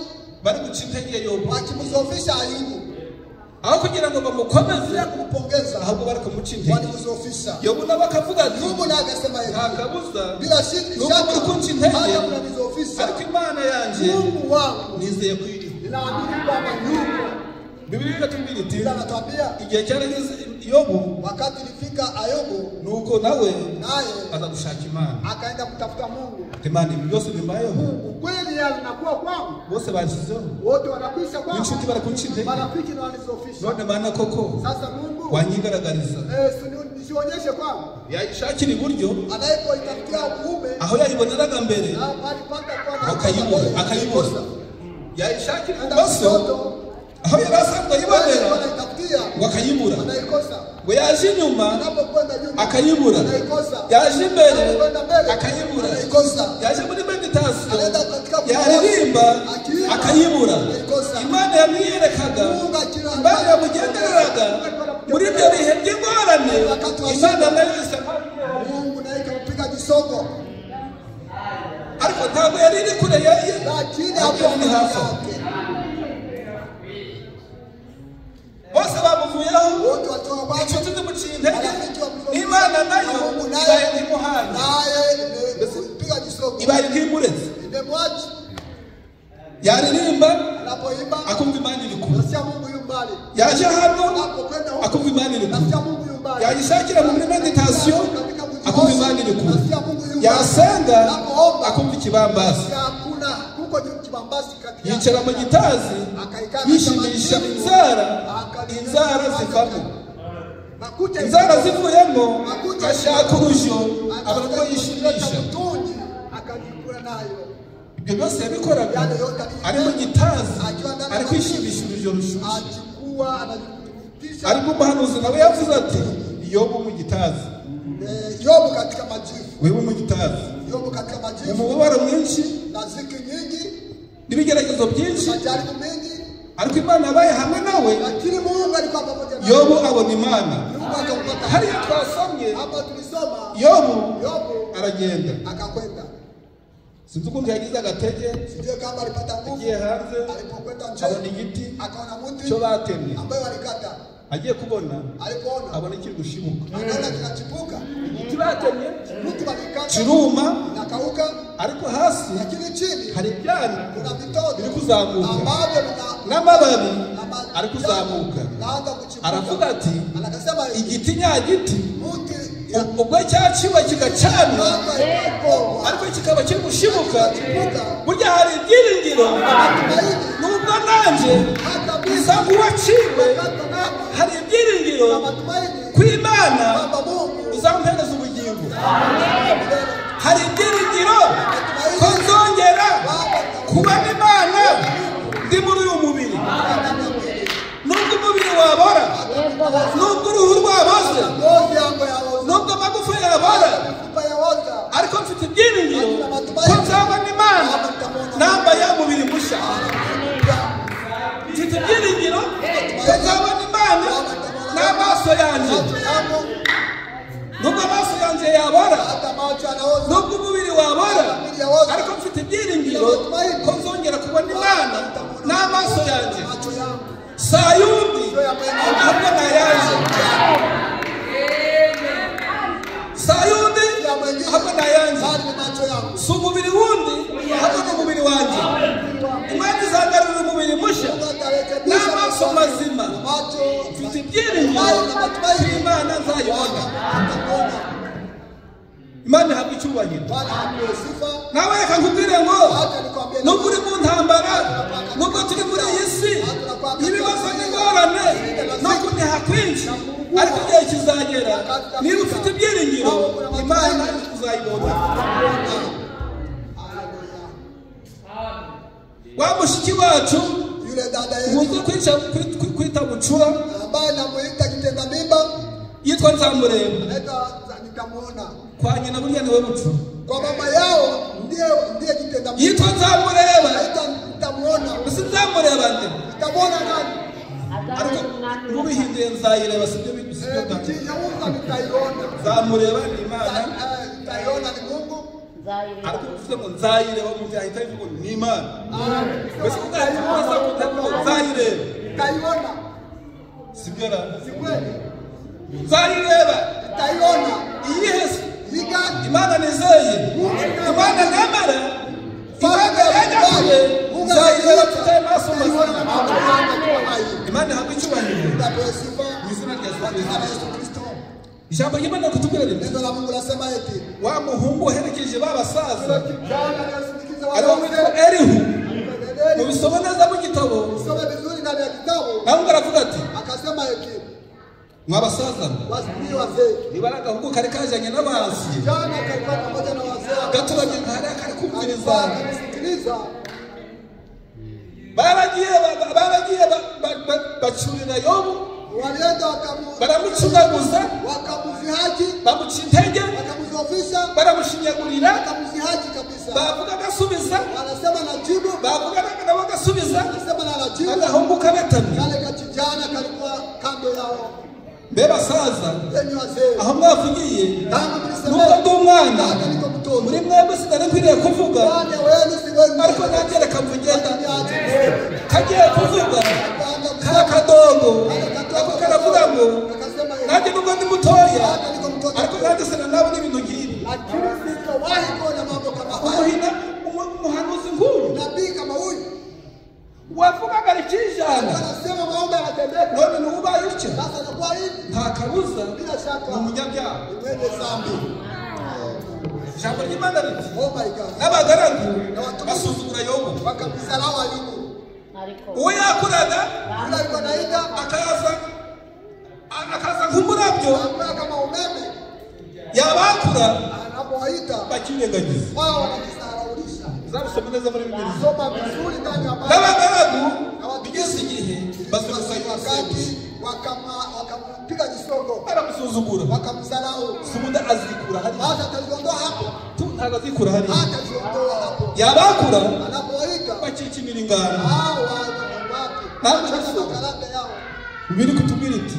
S3: bari guca intege Yobu
S2: wakimzofisha Ayubu
S3: aho kugira ngo bamukomeze
S2: ya kumpongeza
S3: ahubwo bari kumuca intege
S2: walimzofisha
S3: Yobu nawe akavuga ati
S2: Mungu naye akasema hivi
S3: nta kabuza
S2: bila
S3: nubwo
S2: shaka
S3: muri kunca intege
S2: hata mnanizofisha
S3: ariko Imana yanjye
S2: Mungu wangu
S3: nizeye ko iriho
S2: ninaamini kwamba yuko.
S3: Biblia iratubwira iti
S2: Biblia anatuambia
S3: igihe cyarageze Yobu
S2: wakati ilifika Ayubu
S3: nuko nawe
S2: naye
S3: aza gushaka Imana
S2: akaenda kutafuta Mungu.
S3: Imana ibi byose bimbayeho
S2: Mungu kweli yanakuwa kwangu.
S3: bose bashyizeho
S2: Wote wanakwisha kwangu.
S3: inshuti barakunca intege
S2: Marafiki na walizofisha.
S3: none Mana koko
S2: Sasa Mungu
S3: wanyigaragariza
S2: nisionyeshe kwangu.
S3: yayishakira iburyo
S2: Anayepoitafutia kuume
S3: aho yayiboneraga mbere
S2: alipata kwa
S3: akayibura yayishakira ibumoso aho yari asanzwe ayibonera wakayibura, ngo yaje inyuma akayibura, yaje imbere akayibura, yaje muri meditasiyo yaririmba akayibura. Imana yamwiyerekaga, Imana yamugendereraga muri ibyo bihe by'ingorane. Imana nayo
S2: Mungu naye ikampiga kisogo,
S3: ariko ntabwo yari iri kure ye,
S2: lakini hapo
S3: bose bamuvuyeho,
S2: wote watoa baba
S3: inshuti zimuciye intege. N'Imana nayo ibaye nk'imuhanda,
S2: naye kupiga kisogo,
S3: ibaye nk'imurezi.
S2: imemwacha
S3: yaririmba
S2: anapoimba
S3: akumva Imana iri kure,
S2: nasikia Mungu yu mbali,
S3: yaje hano
S2: anapokwenda huko
S3: akumva Imana iri kure,
S2: nasikia Mungu yu mbali,
S3: yayishakira muri meditasiyo akumva Imana iri kure,
S2: nasikia Mungu yu mbali,
S3: yasenga akumva ikibambasi,
S2: hakuna huko juu kibambasi kati yake,
S3: yicara mu gitazi yishimisha inzara zivamo, inzara zivuyemo ashaka urujyo abona ko yishimisha.
S2: akajikura nayo.
S3: Ibyo byose yabikoraga ari mu gitazi, ari kwishimisha urujyo rushyushye.
S2: Achukua anajikurudisha,
S3: ariko umuhanuzi nawe yavuze ati Yobu mu gitazi,
S2: Yobu katika majivu,
S3: wewe mu gitazi,
S2: Yobu katika majivu,
S3: umubabaro mwinshi
S2: na ziki nyingi
S3: n'ibigeragezo byinshi,
S2: majaribu mengi,
S3: ariko Imana yabaye hamwe nawe.
S2: lakini Mungu alikuwa pamoja naye.
S3: Yobu abona Imana.
S2: Mungu akampata.
S3: Hariya twasomye
S2: Hapa tulisoma
S3: Yobu
S2: Yobu
S3: aragenda,
S2: akakwenda,
S3: sinzi ukuntu yagize agatege,
S2: sijue kama alipata nguvu,
S3: agiye hanze
S2: alipokwenda
S3: abona
S2: nje
S3: igiti
S2: akaona mti
S3: cyo batemye,
S2: ambayo walikata,
S3: agiye kubona
S2: alipoona
S3: abona kiri gushibuka,
S2: anaona kinachipuka,
S3: igiti batemye
S2: mti walikata
S3: kiruma,
S2: nakauka,
S3: ariko hasi
S2: lakini chini
S3: hari ibyana
S2: kuna vitoto
S3: biri kuzamuka
S2: ambavyo
S3: n'amababi ari kuzamuka.
S2: naanza kuchipuka.
S3: Aravuga ati
S2: Anakasema
S3: igiti nyagiti
S2: mti
S3: ubwo cyaciwe kigacana
S2: hapa iko
S3: ariko kikaba kiri gushibuka, burya hari ibyiringiro. Nubwo nanjye bisa nk'uwaciwe, hari ibyiringiro ku Imana uzampereza ubugingo, hari ibyiringiro ko nzongera kubona Imana ndi muri uyu mubiri. Nubwo umubiri wabora, nubwo uruhu rwaboze, nubwo amagufa yabora, ariko mfite ibyiringiro ko nzabona Imana nambaye umubiri mushya. Mfite ibyiringiro ko nzabona Imana n'amaso yanjye, nubwo amaso yanjye yabora, nubwo umubiri wabora, ariko mfite ibyiringiro ko nzongera kubona Imana n'amaso yanjye. Sayundi ahubwo nayaje, Sayundi ahubwo nayanjye, si umubiri wundi ahubwo ni umubiri wanjye. Imana izangarura umubiri mushya n'amaso mazima. Mfite ibyiringiro ko Imana nzayibona. Imana ihabwa icyubahiro. Nawe reka nkubwire ngo nubwo uri mu ntambara, nubwo turi muri iyi si ibibazo n'ingorane no kuniha kwinshi, ariko igihe kizagera niba ufite ibyiringiro Imana uzayibona. Wa mushiki wacu ukunze kwita bucura
S2: ambaye namuita kitenda mimba
S3: yitwa Nzamureba,
S2: nikamuona
S3: kwa nyina buriya niwe bucura,
S2: kwa mama yao ndiye kitenda mimba
S3: yitwa Nzamureba.
S2: nitamuona,
S3: Ese Nzamureba nde?
S2: nitamuona nani?
S3: Ariko mubihinduye Nzayireba, sibyo bidusibyo. Nzamureba ni Imana,
S2: nitaiona ni Mungu,
S3: ariko uvuze ngo Nzayireba mu byaha ahita bivuga ni Imana. Mbese kugaragaza ko Nzayireba
S2: nitaiona,
S3: sibyo ra?
S2: si kweli?
S3: Nzayireba
S2: Nitaiona
S3: iyihese
S2: Ika
S3: Imana nizeye, Imana nemera, Imana yagaye, Nzayireba mfite amaso mazima. Imana ihabwa icyubahiro mu izina rya Yesu Kristo. Ijambo ry'Imana kutubwira riti,
S2: neno la Mungu nasema eti
S3: wa muhungu uherekeje babasaza
S2: kijana anasikiza
S3: ariwo witwa Elihu, mubisoma neza mu gitabo,
S2: soma vizuri ndani ya kitabu,
S3: nawe aravuga ati
S2: akasema eti
S3: mwabasaza
S2: wasii wazee,
S3: niba agahugu kari kajanye n'abansi
S2: kijana kalikuwa pamoja na wazee
S3: gaturanye nkariya kari kumviriza,
S2: kusikiliza
S3: baragiye bacurira Yobu,
S2: walienda
S3: baramucunaguza,
S2: wakamudhihaki,
S3: bamuca intege,
S2: wakamudhoofisha,
S3: baramushinyagurira,
S2: wakamudhihaki kabisa.
S3: bavuga agasubiza,
S2: Wanasema najibu,
S3: bavuga nabo agasubiza,
S2: wanasema na najibu.
S3: agahungu kabetamye.
S2: Kale kakijana kalikuwa kando yao.
S3: Mbe basaza,
S2: Yenye wazee,
S3: aho mwavugiye
S2: tangu
S3: nubwo ndi umwana
S2: hata niko mtoto,
S3: muri mwebwe sinari nkwiriye kuvuga,
S2: wale wenu siwezi,
S3: ariko nanjye reka mvugenda
S2: niache
S3: kagiye kuvuga kara kadogo ako karavuga ngo
S2: akasema yeye,
S3: nanjye nubwo ndi mutoya
S2: hata niko mtoto,
S3: ariko nanjye sina nawe n'ibintu nk'ibi.
S2: lakini sijawahi kuona mambo kama haya.
S3: Umuhanuzi nk'uyu
S2: Nabii kama huyu
S3: wavugaga rikijana,
S2: anasema mambo yanatendeka,
S3: none ni ubaye utya,
S2: sasa nakuwa hivi,
S3: nta kabuza
S2: bila shaka
S3: ni umunyabyaha.
S2: mwenye dhambi.
S3: Ijambo ry'Imana riti
S2: Oh my God,
S3: n'abagaragu basuzugura Yobu,
S2: wakamdharau Ayubu.
S3: uwo yakuraga
S2: Yule alikuwa anaita
S3: akaza nk'umurabyo,
S2: anakuwa kama umeme,
S3: yabakura
S2: anapoita
S3: bakirengagiza.
S2: wao wanajisahaulisha.
S3: Zabisoma neza muri Bibiliya.
S2: Soma vizuri ndani ya Biblia.
S3: N'abagaragu bigeze igihe basubiza
S2: wakati wakampiga kisogo,
S3: baramusuzugura,
S2: wakamdharau.
S3: subuda azikura hariya,
S2: Hata ataziondoa hapo,
S3: ntabwo azikura hariya,
S2: hata aziondoa hapo.
S3: yabakura
S2: Anapoita
S3: bakicimira ingano.
S2: hao wapi
S3: Ntabwo
S2: na
S3: bisoba.
S2: makaraka yao
S3: Bibiri kutubwira iti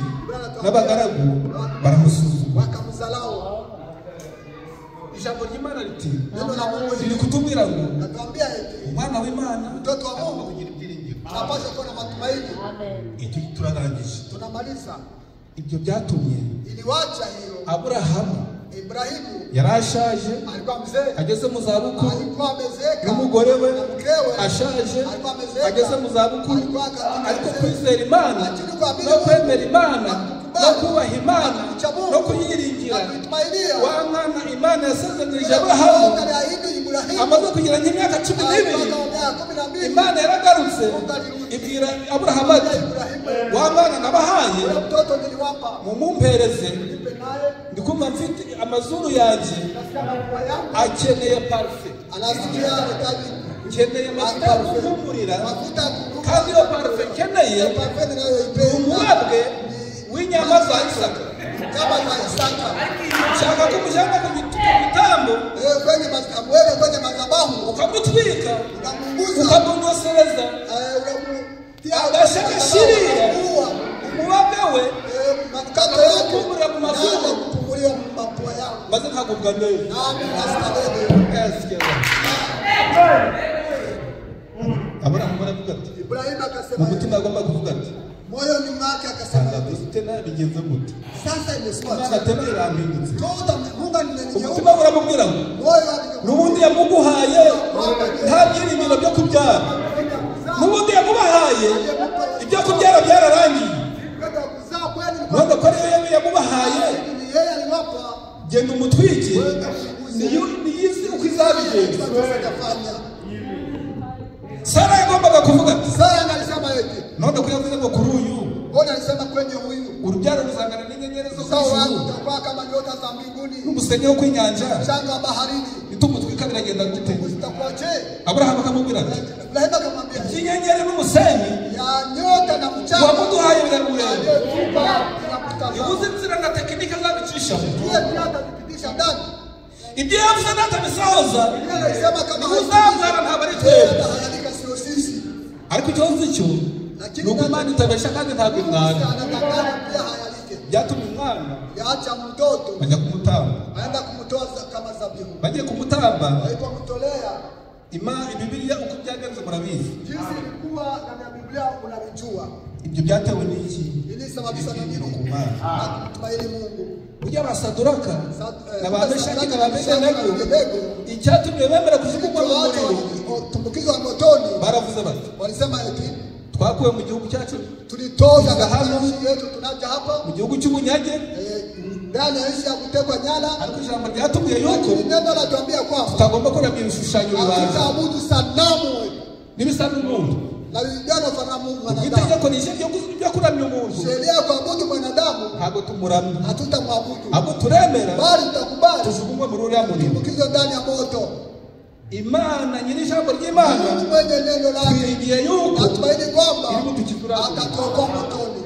S3: n'abagaragu baramusuzugura.
S2: wakamdharau.
S3: Ijambo ry'Imana riti
S2: Neno la Mungu
S3: riri kutubwira ngo
S2: linatuambia eti
S3: umwana w'Imana
S2: mtoto wa Mungu anapaswa kuwa na matumaini.
S3: icyo turarangije.
S2: Tunamaliza,
S3: Ibyo byatumye
S2: iliwacha hiyo.
S3: Aburahamu
S2: Ibrahimu
S3: yari ashaje,
S2: alikuwa mzee,
S3: ageze mu zabukuru,
S2: alikuwa amezeeka,
S3: n'umugore we
S2: na mkewe
S3: ashaje,
S2: alikuwa amezeeka,
S3: ageze mu zabukuru,
S2: alikuwa katika
S3: ariko
S2: uzee.
S3: kwizera Imana
S2: Lakini kuamini
S3: no
S2: Mungu,
S3: kwemera Imana
S2: kukubali,
S3: no kubaha Imana
S2: kumcha Mungu,
S3: no kuyiringira,
S2: na kuitumainia,
S3: wa mwana Imana yasezeranyije Aburahamu
S2: aliahidi Ibrahimu
S3: amaze kugira nk'imyaka 12.
S2: miaka 12.
S3: Imana yaragarutse ibwira Aburahamu ati wa mwana nabahaye
S2: Ule mtoto niliwapa,
S3: mumumpereze,
S2: nipe naye,
S3: ndikumva mfite amazuru yanjye
S2: nasikia mapua yangu
S3: akeneye parufe,
S2: anasikia anahitaji
S3: nkeneye amavuta yo guhumurira,
S2: mafuta ya kunuka.
S3: kandi iyo parufe nkeneye
S2: Parfait ninayoipenda
S3: umurabwe w'inyama za Isaka.
S2: nyama za Isaka.
S3: Nshaka kumujyana ku gitambo
S2: Kwenye madhabahu, kwenye madhabahu
S3: ukamutwika
S2: unamunguza,
S3: ukamunosereza
S2: unamtia
S3: agashaka shirira umubabwe we
S2: manukato yake
S3: akakupumurira mu mazuru
S2: na kupumulia mapua yako.
S3: maze nkagubwa neza.
S2: Nami nastarehe.
S3: Aburahamu aravuga ati
S2: Ibrahimu
S3: mu
S2: akasema,
S3: mutima agomba kuvuga ati
S2: moyoni mwake akasema,
S3: tena bigenze gute,
S2: sasa imekuwa
S3: Imana tena irambindutse.
S2: tota Mungu amenigeuka.
S3: Umutima uramubwira ngo
S2: Moyo wangu
S3: n'ubundi yamuguhaye nta byiringiro byo kubyara, n'ubundi yamubahaye ibyo kubyara byararangiye,
S2: kwenda kuzaa kweli ni
S3: none ko ariyo yamubahaye
S2: yeye aliwapa.
S3: genda umutwike, niyizi uko izabigenza. Sara yagombaga kuvuga ati
S2: Sara alisema eti,
S3: none ko yavuze ngo kuri uyu
S2: mbona alisema kwenye huyu
S3: urubyaro ruzangana n'inyenyeri zo
S2: uzao
S3: ku
S2: wangu
S3: ijuru
S2: utakuwa kama nyota za mbinguni,
S3: n'umusenyi wo ku inyanja,
S2: mchanga wa baharini.
S3: nitumutwika biragenda gute?
S2: Zitakuwa je?
S3: Aburahamu akamubwira ati
S2: Ibrahimu akamwambia,
S3: inyenyeri n'umusenyi
S2: ya nyota na mchanga
S3: wamuduhaye birarureba,
S2: aliyetupa tunakutazama.
S3: ibuze inzira na tekinike zabicishamo.
S2: Yeye pia atazipitisha ndani.
S3: Ibyo yavuze natabisohoza
S2: Yeye alisema kama
S3: uzazara ntabwo ari twebwe,
S2: hayalika sio sisi,
S3: ariko ikibazo cyo ni uko Imana itabesha kandi ntabwo imwana.
S2: anatangana pia hayalike.
S3: Byatumye umwana
S2: Yaacha mtoto
S3: bajya kumutamba,
S2: aenda kumtoa kama zabihu.
S3: bagiye kumutamba.
S2: Alipomtolea,
S3: Bibiliya uko byagenze murabizi.
S2: jinsi ilikuwa ndani ya Biblia unavijua.
S3: Ibyo byatewe n'iki?
S2: Ili sababisha na nini?
S3: Ku Mana.
S2: Na kumtumaini Mungu.
S3: Burya basaduraka
S2: Sa-
S3: na bameshaki na
S2: Abednego,
S3: bamenyanego icyatumye bemera kuzigugwa mu muriro
S2: tumbukizwa motoni,
S3: baravuze bati
S2: walisema eti
S3: twakuwe mu gihugu cyacu,
S2: tulitoka katika nchi yetu, tunaja hapa
S3: mu gihugu cy'ubunyage,
S2: ndani ya nchi ya kutekwa nyara.
S3: ariko ijambo ryatubwiye yuko
S2: Neno latuambia kwamba
S3: tutagomba kuramya ibishushanyo bibanza
S2: hatutaabudu sanamu
S3: n'ibisa n'umuntu.
S2: na vijana fana Mungu mwanadamu.
S3: Itegeko ni ryo kuramya umuntu,
S2: Sheria ya kuabudu mwanadamu
S3: ntabwo tumuramya,
S2: hatutamwabudu,
S3: ahubwo turemera
S2: bali tutakubali
S3: tuzugumwe muri uriya muriro.
S2: tumbukizwe ndani ya moto.
S3: Imana nyiri ijambo ry'Imana
S2: Mungu mwenye neno lake
S3: twiringiye yuko
S2: natumaini kwamba
S3: iri butukizura
S2: atatuokoa motoni.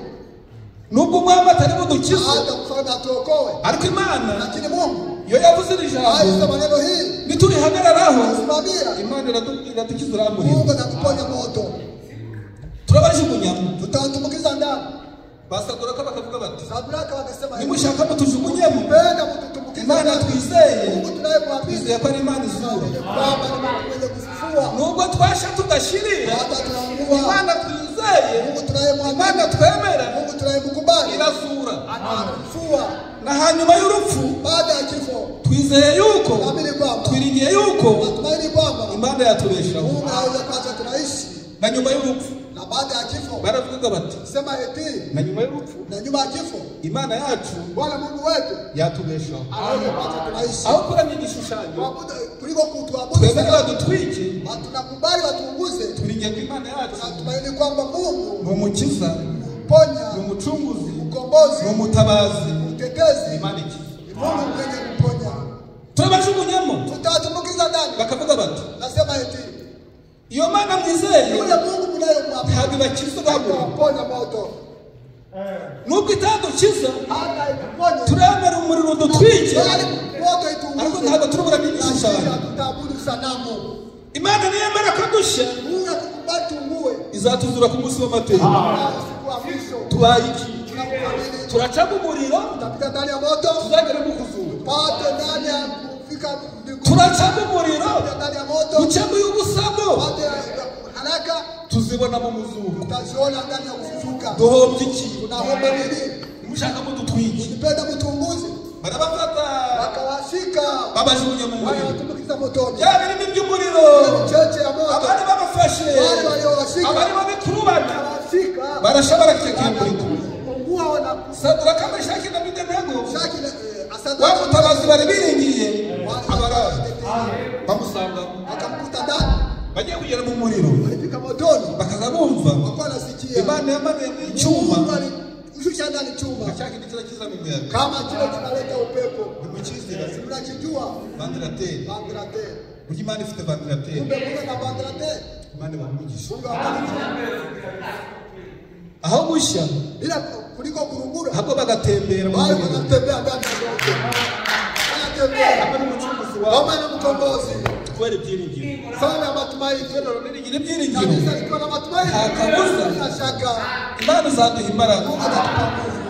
S3: nubwo umwami atari budukize
S2: Hata mfalme atuokoe,
S3: ariko Imana
S2: lakini Mungu
S3: iyo yavuze iri jambo
S2: aisema maneno hii
S3: niturihagararaho
S2: simamia,
S3: Imana iradukiza muri
S2: Mungu anatuponya moto,
S3: turabajugunyamo
S2: tutatumbukiza ndani.
S3: basaduraka bakavuga bati
S2: Sadraka wakasema hivi,
S3: nimushaka mutujugunyemo
S2: mpenda mtutumbukiza
S3: Imana
S2: ndani.
S3: twizeye
S2: Mungu tunayemwamini
S3: twizeye ko ari Imana izura
S2: kwamba ni Mungu mwenye kufufua,
S3: nubwo twasha tugashirira
S2: hata tunaungua.
S3: Imana twizeye
S2: Mungu tunayemwamini,
S3: Imana twemera
S2: Mungu tunayemkubali
S3: irazura
S2: anafufua
S3: na hanyuma y'urupfu
S2: baada ya kifo.
S3: twizeye yuko
S2: Tunaamini kwamba,
S3: twiringiye yuko
S2: natumaini kwamba
S3: Imana yatubeshaho
S2: Mungu anaweza kuacha tunaishi,
S3: na nyuma y'urupfu
S2: na baada ya kifo
S3: baravuga bati
S2: sema eti,
S3: na nyuma y'urupfu
S2: na nyuma ya kifo
S3: Imana yacu
S2: Bwana Mungu wetu
S3: yatubeshaho
S2: anaweza kuacha tunaishi.
S3: aho kuramya igishushanyo
S2: Kuabudu kuliko kutuabudu
S3: twebwe
S2: sana,
S3: badutwike
S2: tunakubali watuunguze.
S3: twiringiye ko Imana yacu
S2: Tunatumaini kwamba Mungu
S3: ni umukiza
S2: ponya,
S3: ni umucunguzi
S2: mkombozi,
S3: ni umutabazi
S2: mtetezi,
S3: Imana ikiza
S2: ni Mungu mwenye kuponya.
S3: turabajugunyamo
S2: Tutatumbukiza ndani,
S3: bakavuga bati
S2: nasema eti
S3: iyo Mana mwizeye
S2: yule Mungu mnayemwamini
S3: ntabwo ibakiza bwaburi
S2: ataponya moto,
S3: nubwo itadukiza
S2: hata ituponya
S3: turamera umuriro dutwike
S2: bali moto
S3: ariko
S2: itunguze.
S3: ntabwo turuburamya igishushanyo
S2: Tutaabudu sanamu.
S3: Imana niyemera ko dushya
S2: Mungu akikubali tuungue,
S3: izatuzura ku munsi w'amateka
S2: siku ya mwisho
S3: tubaye iki
S2: tunakufadhili,
S3: turaca mu muriro
S2: tutapita ndani ya moto,
S3: tuzagere mu kuzura
S2: pate ndani ya kufika mbinguni,
S3: turaca mu muriro
S2: ndani ya moto,
S3: duce mu y'ubusamo
S2: pate haraka,
S3: tuzibona mu muzungu
S2: tutaziona ndani ya kufufuka.
S3: duhombye iki
S2: Tunaomba nini?
S3: mushaka mu dutwike
S2: Ukipenda mtunguzi,
S3: barabafata
S2: wakawashika
S3: babajugunye mu muriro
S2: wanatumbukiza motoni,
S3: bya birimi by'umuriro
S2: cheche ya moto,
S3: abari babafashe
S2: wale waliowashika
S3: abari babikurubana
S2: washika
S3: barasha barakekera muri twe
S2: ungua wana
S3: Sadraka Meshaki na Abednego
S2: shaki
S3: wa mutabazi bari biringiye
S2: abara
S3: bamusanga
S2: akamkuta ndani,
S3: bagiye kugera mu muriro
S2: alifika motoni,
S3: bakaza bumva
S2: wakawa nasikia
S3: Imana yamanuye n'icyuma
S2: ushusha ndani chuma
S3: gashaka igitira kiza mu muyaga
S2: kama kile kinaleta upepo,
S3: nimukizira
S2: mnakijua
S3: vandirateri
S2: bandrate,
S3: burya Imana ifite vandirateri
S2: kumbe kuna na bandrate,
S3: Imana bamugisha
S2: kumbe wakaliji
S3: aho gushya
S2: bila kuliko kurungura,
S3: ahubwo bagatembera mu
S2: wale
S3: muriro
S2: wanatembea ndani ya moto, wanatembea
S3: hamwe n'umucunguzi wawe
S2: kama na mkombozi,
S3: kubera ibyiringiro
S2: sawa ya matumaini.
S3: itorero nirigira ibyiringiro
S2: Kanisa likiwa na matumaini,
S3: nta kabuza
S2: bila shaka
S3: Imana izaduha imbaraga
S2: atatupa nguvu,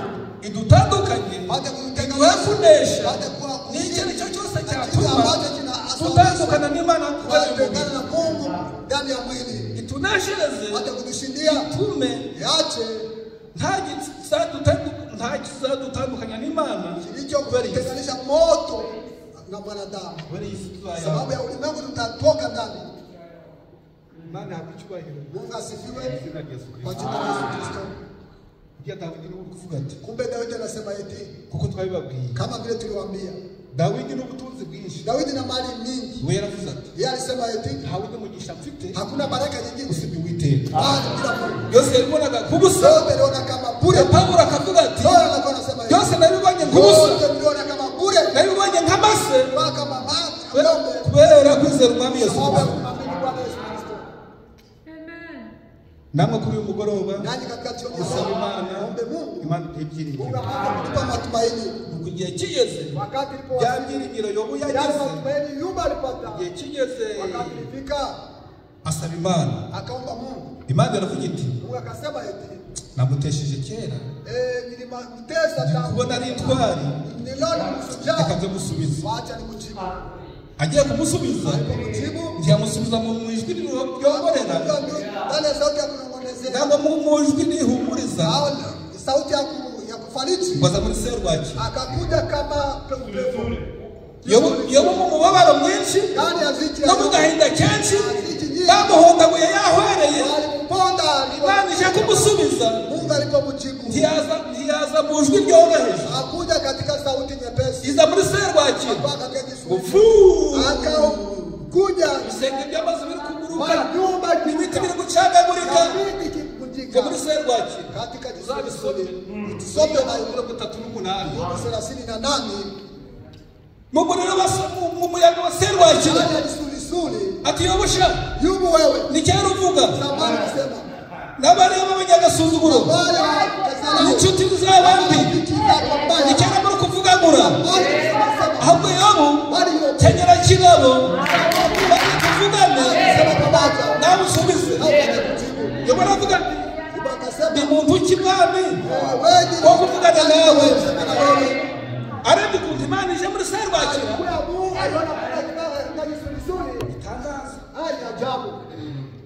S3: idutandukanye
S2: hata kutenga
S3: iduhe kunesha
S2: hata kuwa
S3: n'icyo ari cyo cyose
S2: kile
S3: cyatuma
S2: ambacho kina
S3: tutandukana n'Imana kubera umubiri
S2: kutengana na Mungu ndani ya mwili,
S3: ituneshereze
S2: hata kudushindia
S3: tume
S2: yache
S3: nta kizadutandukanya n'Imana
S2: kilicho kutenganisha moto na mwanadamu.
S3: kubera iyi si tuzayaba
S2: Sababu ya ulimwengu tutatoka ndani.
S3: Imana ihabwe icyubahiro
S2: Mungu asifiwe
S3: izina rya Yesu
S2: kwa
S3: Kristo
S2: jina la Yesu Kristo.
S3: burya Dawidi ni kuvuga ati
S2: Kumbe Daudi anasema eti
S3: kuko twabibabwiye
S2: kama vile tuliwaambia,
S3: Dawidi n'ubutunzi bwinshi
S2: Daudi na mali nyingi,
S3: we yaravuze ati
S2: yeye alisema eti
S3: nta wundi mugisha mfite
S2: hakuna baraka nyingine
S3: usibye Uwiteka
S2: bali bila Mungu.
S3: byose yabibonaga nk'ubusa
S2: Yote niliona kama bure.
S3: Pawulo akavuga ati
S2: Paulo alikuwa anasema hivi,
S3: byose nabibonye nk'ubusa
S2: yote niliona kama bure,
S3: nabibonye nk'amase
S2: kama ng'ombe,
S3: kubera kwizera umwami Yesu
S2: sababu ya
S3: Kristo
S2: kumwamini Bwana Yesu Kristo.
S3: namwe kuri uyu mugoroba
S2: Nani katika jioni ya
S3: Usaba
S2: leo,
S3: Imana
S2: ombe Mungu,
S3: Imana iduhe ibyiringiro
S2: Mungu aanze kutupa matumaini.
S3: nuko igihe kigeze
S2: Wakati
S3: bya
S2: ilipowasili,
S3: byiringiro Yobu
S2: yale
S3: yagize
S2: matumaini Yuba alipata,
S3: igihe kigeze
S2: wakati ilifika
S3: asaba Imana
S2: akaomba Mungu.
S3: Imana iravuga iti
S2: Mungu akasema eti
S3: namutesheje kera
S2: nilimtesa tangu
S3: kubona ari intwari
S2: niliona mshujaa,
S3: akaza gusubiza
S2: wacha nikujibu.
S3: agiye kumusubiza
S2: Alipokujibu
S3: ntiyamusubiza mu ijwi ryongorera
S2: ndani ya sauti ya kunong'onezea
S3: cyangwa mu ijwi rihumuriza
S2: au sauti ya kufariji,
S3: ngo aza muri serwaki
S2: akakuja kama upepo
S3: Yobu mu mubabaro mwinshi
S2: ndani ya ziti
S3: no mu gahinda kenshi bamuhondaguye yahwereye
S2: alimponda.
S3: Imana ije kumusubiza
S2: Mungu alipomjibu
S3: ntiyaza mu ijwi ryoroheje
S2: akuja katika sauti nyepesi,
S3: iza muri serwaki
S2: akakuja
S3: ibisenge by'amazu biri kuguruka
S2: nyumba
S3: ibiti biri gucagagurika
S2: kabiti
S3: ngo
S2: kikujika
S3: muri serwaki
S2: katika
S3: uzabisome
S2: tusome na
S3: mirongo itatu n'umunani
S2: 38
S3: mu muriro mu muyaga wa serwaki
S2: vizuri.
S3: ati yobusha
S2: Yubu wewe.
S3: ni cyari uvuga
S2: Zamani kusema.
S3: n'abari b'abanyagasuzuguro n'inshuti z'abandi ni cyari muri kuvugagura ahubwo yobu kenyera kigabo bari kuvugana nawe usubize yobu aravuga ni muntu cy'umwami wo kuvugana nawe arebye ukuntu Imana ije muri serwakira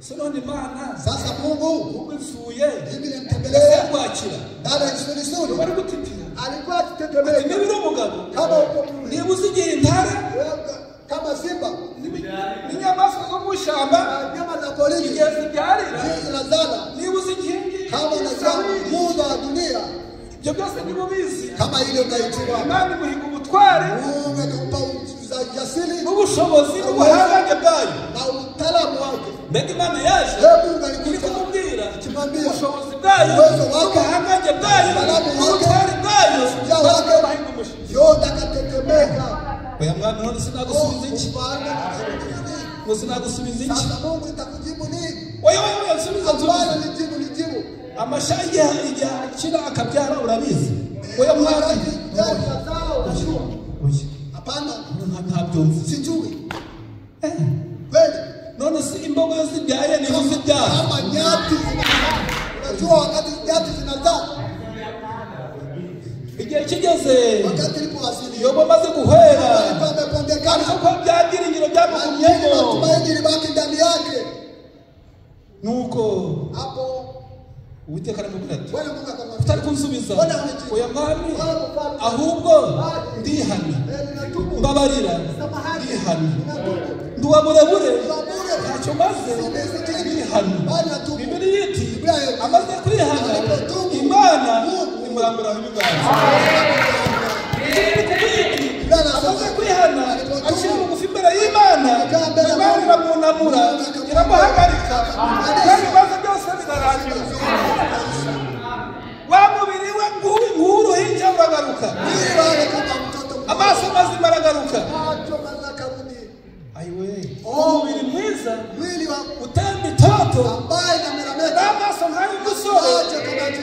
S3: sinone Imana
S2: sasa Mungu
S3: ubisuye
S2: nimemtembelea
S3: serwakira
S2: dada vizuri.
S3: bari gutitira
S2: Alikuwa akitetemeka
S3: niba uri umugabo
S2: kama uko
S3: niba uzigiye intare
S2: kama simba
S3: n'inyamaswa zo mu ishyamba
S2: nyama za porini
S3: igihe zibyarira
S2: zinazala
S3: niba uzi inkingi
S2: kama unajua muundo wa dunia
S3: ibyo byose niba ubizi
S2: kama ile unaijua
S3: Imana imuhiga ubutware
S2: Mungu akampa ujasiri
S3: n'ubushobozi n'ubuhangange bwayo
S2: na utaalamu wake.
S3: mbega Imana yaje
S2: Mungu
S3: iri
S2: alikuja
S3: kumubwira
S2: kimwambia
S3: ubushobozi bwayo n'ubuhangange bwayo n'ubutware bwayo bahinga umushinga
S2: yote akatetemeka.
S3: oya mwana none sinagusubiza iki ngo sinagusubiza iki
S2: Sasa Mungu itakujibu nini?
S3: oya nsubiza
S2: Bwana nijibu.
S3: amashagi igihe akira akabyara urabizi oya mwana
S2: Hapana,
S3: ntabyo nzi
S2: sijui. Kweli?
S3: none si imboga zibyaye ni zibyara
S2: Kama nyati zinazaa. Unajua wakati nyati zinazaa,
S3: igihe kigeze
S2: wakati ilipowasili
S3: yobo amaze guhera
S2: alikuwa amepondekana,
S3: ariko ko byagiringiro byamugumyemo
S2: tumaini libaki ndani yake.
S3: nuko
S2: Hapo
S3: Uwiteka aramubwira ati
S2: Bwana Mungu akamwambia,
S3: utari kunsubiza oya mwami ahubwo ndihana mbabarira ndihana nduwa burebure ntacyo maze ndihana bibiri yiti amaze kwihana Imana imurambura ibiganza amaze kwihana ashyira bugufi imbere y'Imana Imana iramunamura iramuhagarika kandi ibibazo byose birarangira wa mubiri we nk'uruhinja uragaruka amaso mazima aragaruka ayiwe umubiri mwiza utemba itoto n'amaso nk'ay'umusore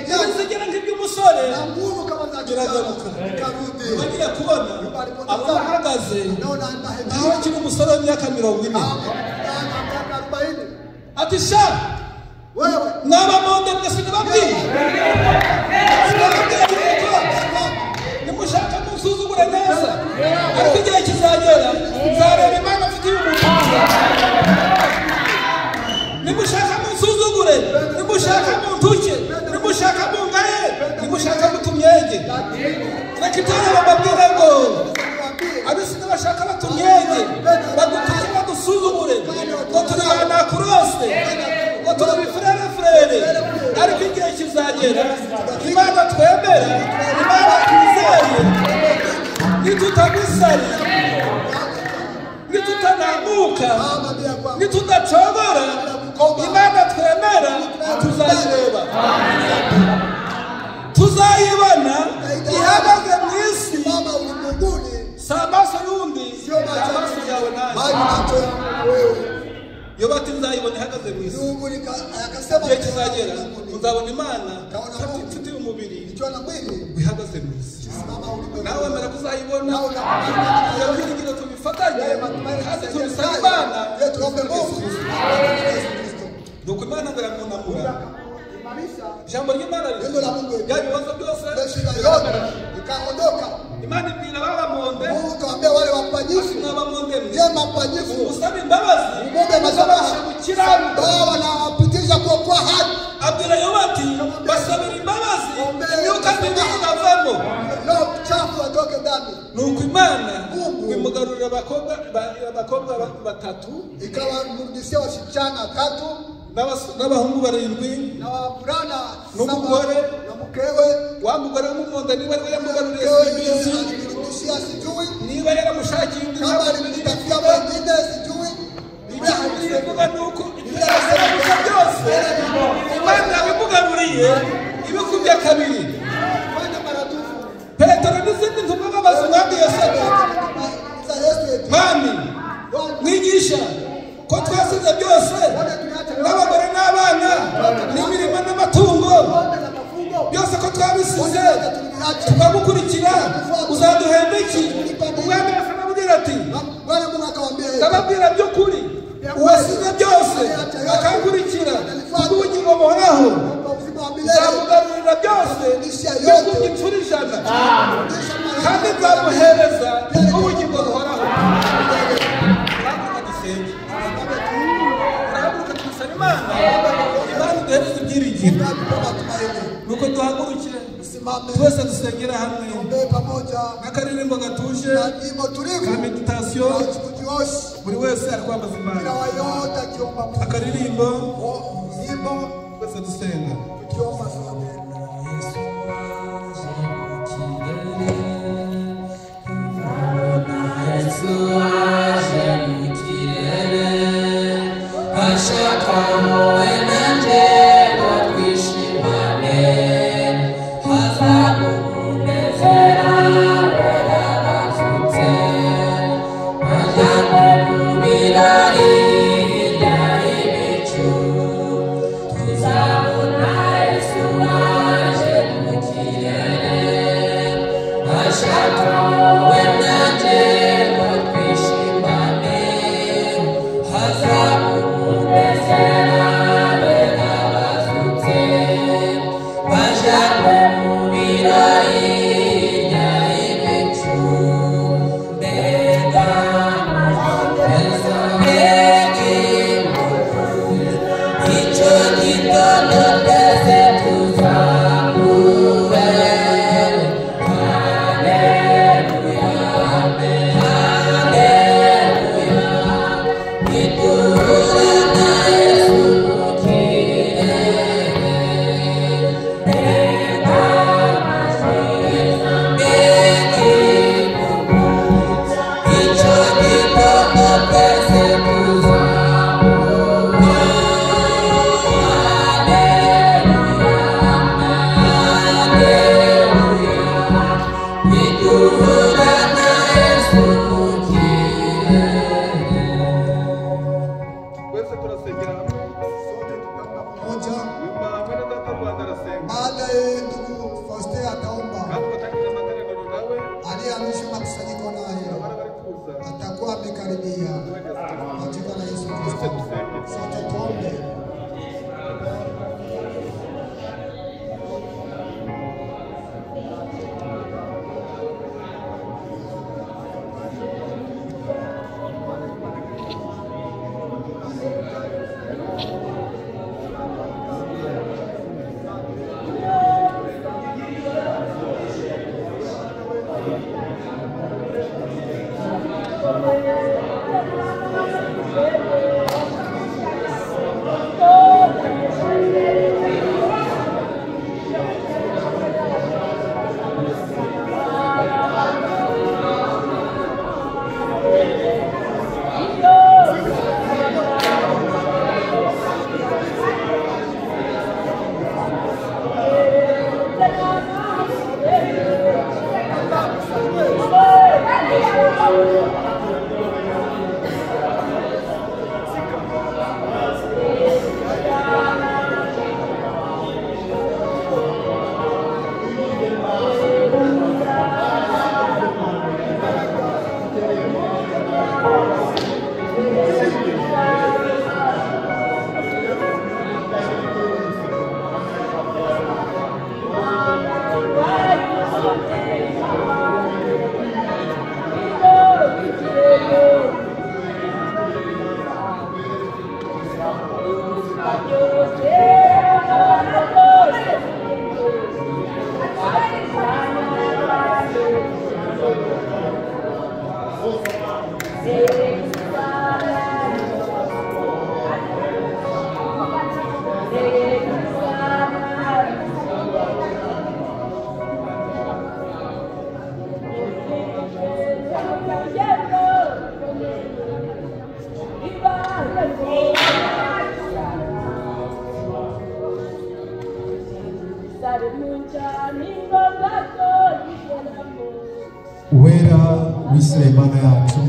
S3: n'inzigera nk'iby'umusore biragaruka bagiye kubona aba bahagaze aho akiri umusore w'imyaka 40 ati sha n'abamonde mwese nababwiye nimushaka musuzugure neza ariko igihe kizagera nzareba Imana afite umuntu nimushaka musuzugure nimushaka muntuke nimushaka mungaye nimushaka mutumyege reka itara bababwire ngo abisi n'abashaka batumyege badutuke badusuzugure ngo turi banakurose ngo turi bifurere ariko igihe kizagera Imana twemera Imana twizeye nitutagusari nitutanamuka nitudacogora Imana twemera tuzayireba tuzayibona ihagaze mu isi si amaso y'undi amaso yawe nanjye iyo bati nzayibona ihagaze mu isi igihe kizagera uzabona Imana ifite umubiri ihagaze mu isi nawe wemera kuzayibona iyo byiringiro tubifatanye kandi tubisaba Imana nuko Imana biramunamura ijambo ry'Imana rya bibazo byose Imana ibwira babamonde n'abamonde usaba imbabazi uzabasha gukiranuka abwira Yobu ati basabira imbabazi imyuka mibi inavamo nuko Imana imugarurira abakobwa batatu
S2: ikawarudishia wasichana 3
S3: n'abahungu 7
S2: na wavulana
S3: n'umugore
S2: na mkewe.
S3: Wa mugore w'umumonde niba yari yamugaruriye
S2: alimrudishia sijui
S3: niba yaramushakiye undi
S2: kama alimtafutia mwingine sijui.
S3: bivuga nuko ibyo byose Imana yabimugaruriye ibikubye kabiri. Petero n'izindi ntumwa babaza umwami Yesu ati mwami mwigisha ko twasize byose n'abagore n'abana n'imirimo n'amatungo byose ko twabisize tukagukurikira uzaduhemba iki? Umwami aramubwira ati ndababwira by'ukuri uwasize byose akankurikira kubw'ubugingo buhoraho nzamugarurira byose byo ku gicuri ijana kandi nzamuhereza ubugingo buhoraho. Imana iduhereze ibyiringiro nuko duhagurukire twese dusengera hamwe n'akaririmbo gatuje ka meditasiyo. Buri wese ari kwambaza Imana akaririmbo twese dusenga.
S1: Wera w'Imana yacu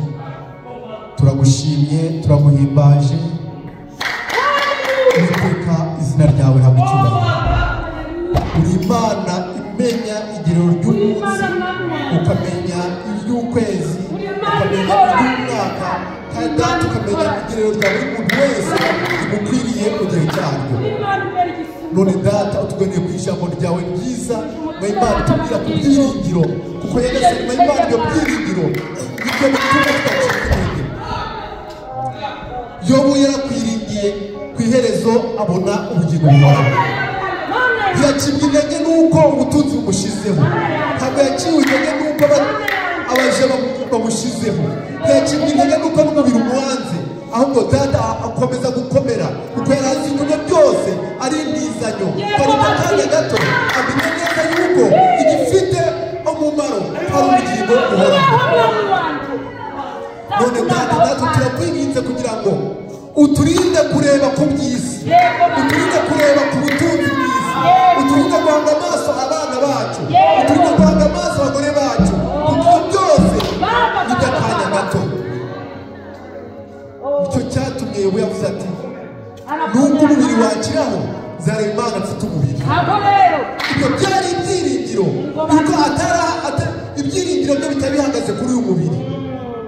S1: turagushimira turagushimye turaguhimbaje Uwiteka izina ryawe ntabwo icyubahiro uri Imana imenya igiriro ry'umunsi ukamenya iry'ukwezi ukamenya iry'umwaka kandi data ukamenya igiriro rya buri muntu wese rimukwiriye mu gihe cyaryo none data utugeneye ku ijambo ryawe ryiza Imana tubwira ku byiringiro kuko Nyagasani Imana ibyo byiringiro nibyo bituma tudacika intege Yobu yarakwiringiye ku iherezo abona ubugingo buhoraho yacibwa intege nuko ubutunzi bumushizeho ntabwo yaciwe intege nuko abaje bamushizeho yacibwa intege nuko n'umubiri umuhanze ahubwo data akomeza gukomera kuko yari azi ibintu byose ari indizanyo kari mu kanya gato amenya neza yuko igifite umumaro ari ubugingo buhoraho none data turakwirinze kugira ngo uturinde kureba ku by'isi uturinde kureba ku butunzi bw'isi uturinde guhanga amaso abana bacu uturinde guhanga amaso abagore bacu kuko byose ni by'akanya gato icyo cyatumye Yobu yavuze ati nubwo umubiri wakiraho nzareba Imana mfite umubiri ibyo byari ibyiringiro kuko ibyiringiro byo bitari bihagaze kuri uyu mubiri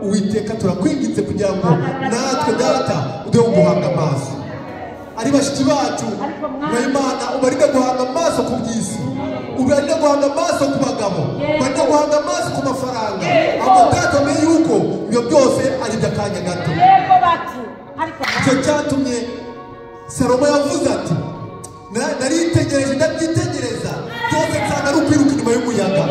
S1: Uwiteka turakwinginze kugira ngo natwe data udeho guhanga amaso ari bashiki bacu Imana ubarinde guhanga amaso ku by'isi ubarinde guhanga amaso ku bagabo ubarinde guhanga amaso ku mafaranga ahubwo data umenye yuko ibyo byose ari iby'akanya gato icyo cyatumye Salomo yavuze ati naritegereje ndabyitegereza byose nsanga ari ukwiruka inyuma y'umuyaga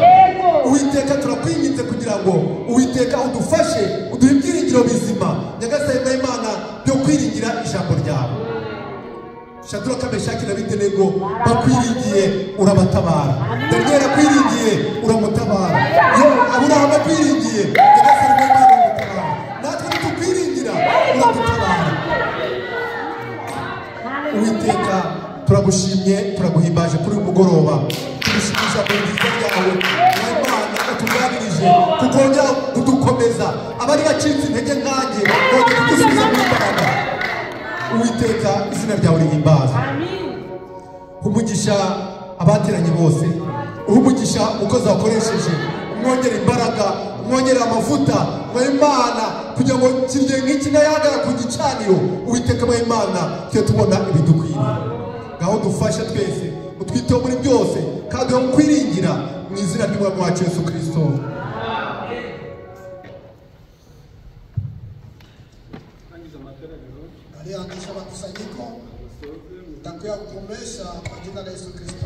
S1: Uwiteka turakwinginze kugira ngo Uwiteka udufashe uduhe ibyiringiro bizima Nyagasani Imana byo kwiringira ijambo ryawe Shadraka Meshaki na Abedenego bakwiringiye urabatabara Daniel akwiringiye uramutabara Aburahamu akwiringiye Nyagasani Imana uramutabara natwe tukwiringira uradutabara Uwiteka turagushimye turaguhimbaje kuri uyu mugoroba tugushimisha mu nziza ryawe Imana atuganirije kukongera kudukomeza abari bacitse intege nkanjye kongera kudusubiza mu mbaraga Uwiteka izina ryawe rihimbaza umugisha abateranye bose umugisha umukozi wakoresheje umwongera imbaraga umwongera amavuta Imana kugira ngo kirye nk'iki nayagara ku gicaniro Uwiteka Imana tujye tubona ibidukwiriye ngaho dufashe twese utwiteho muri byose kandi wo kwiringira mu izina ry'Umwami wacu Yesu Kristo.
S2: Alianzisha makusanyiko takuya kukomesha kwa jina la Yesu Kristo.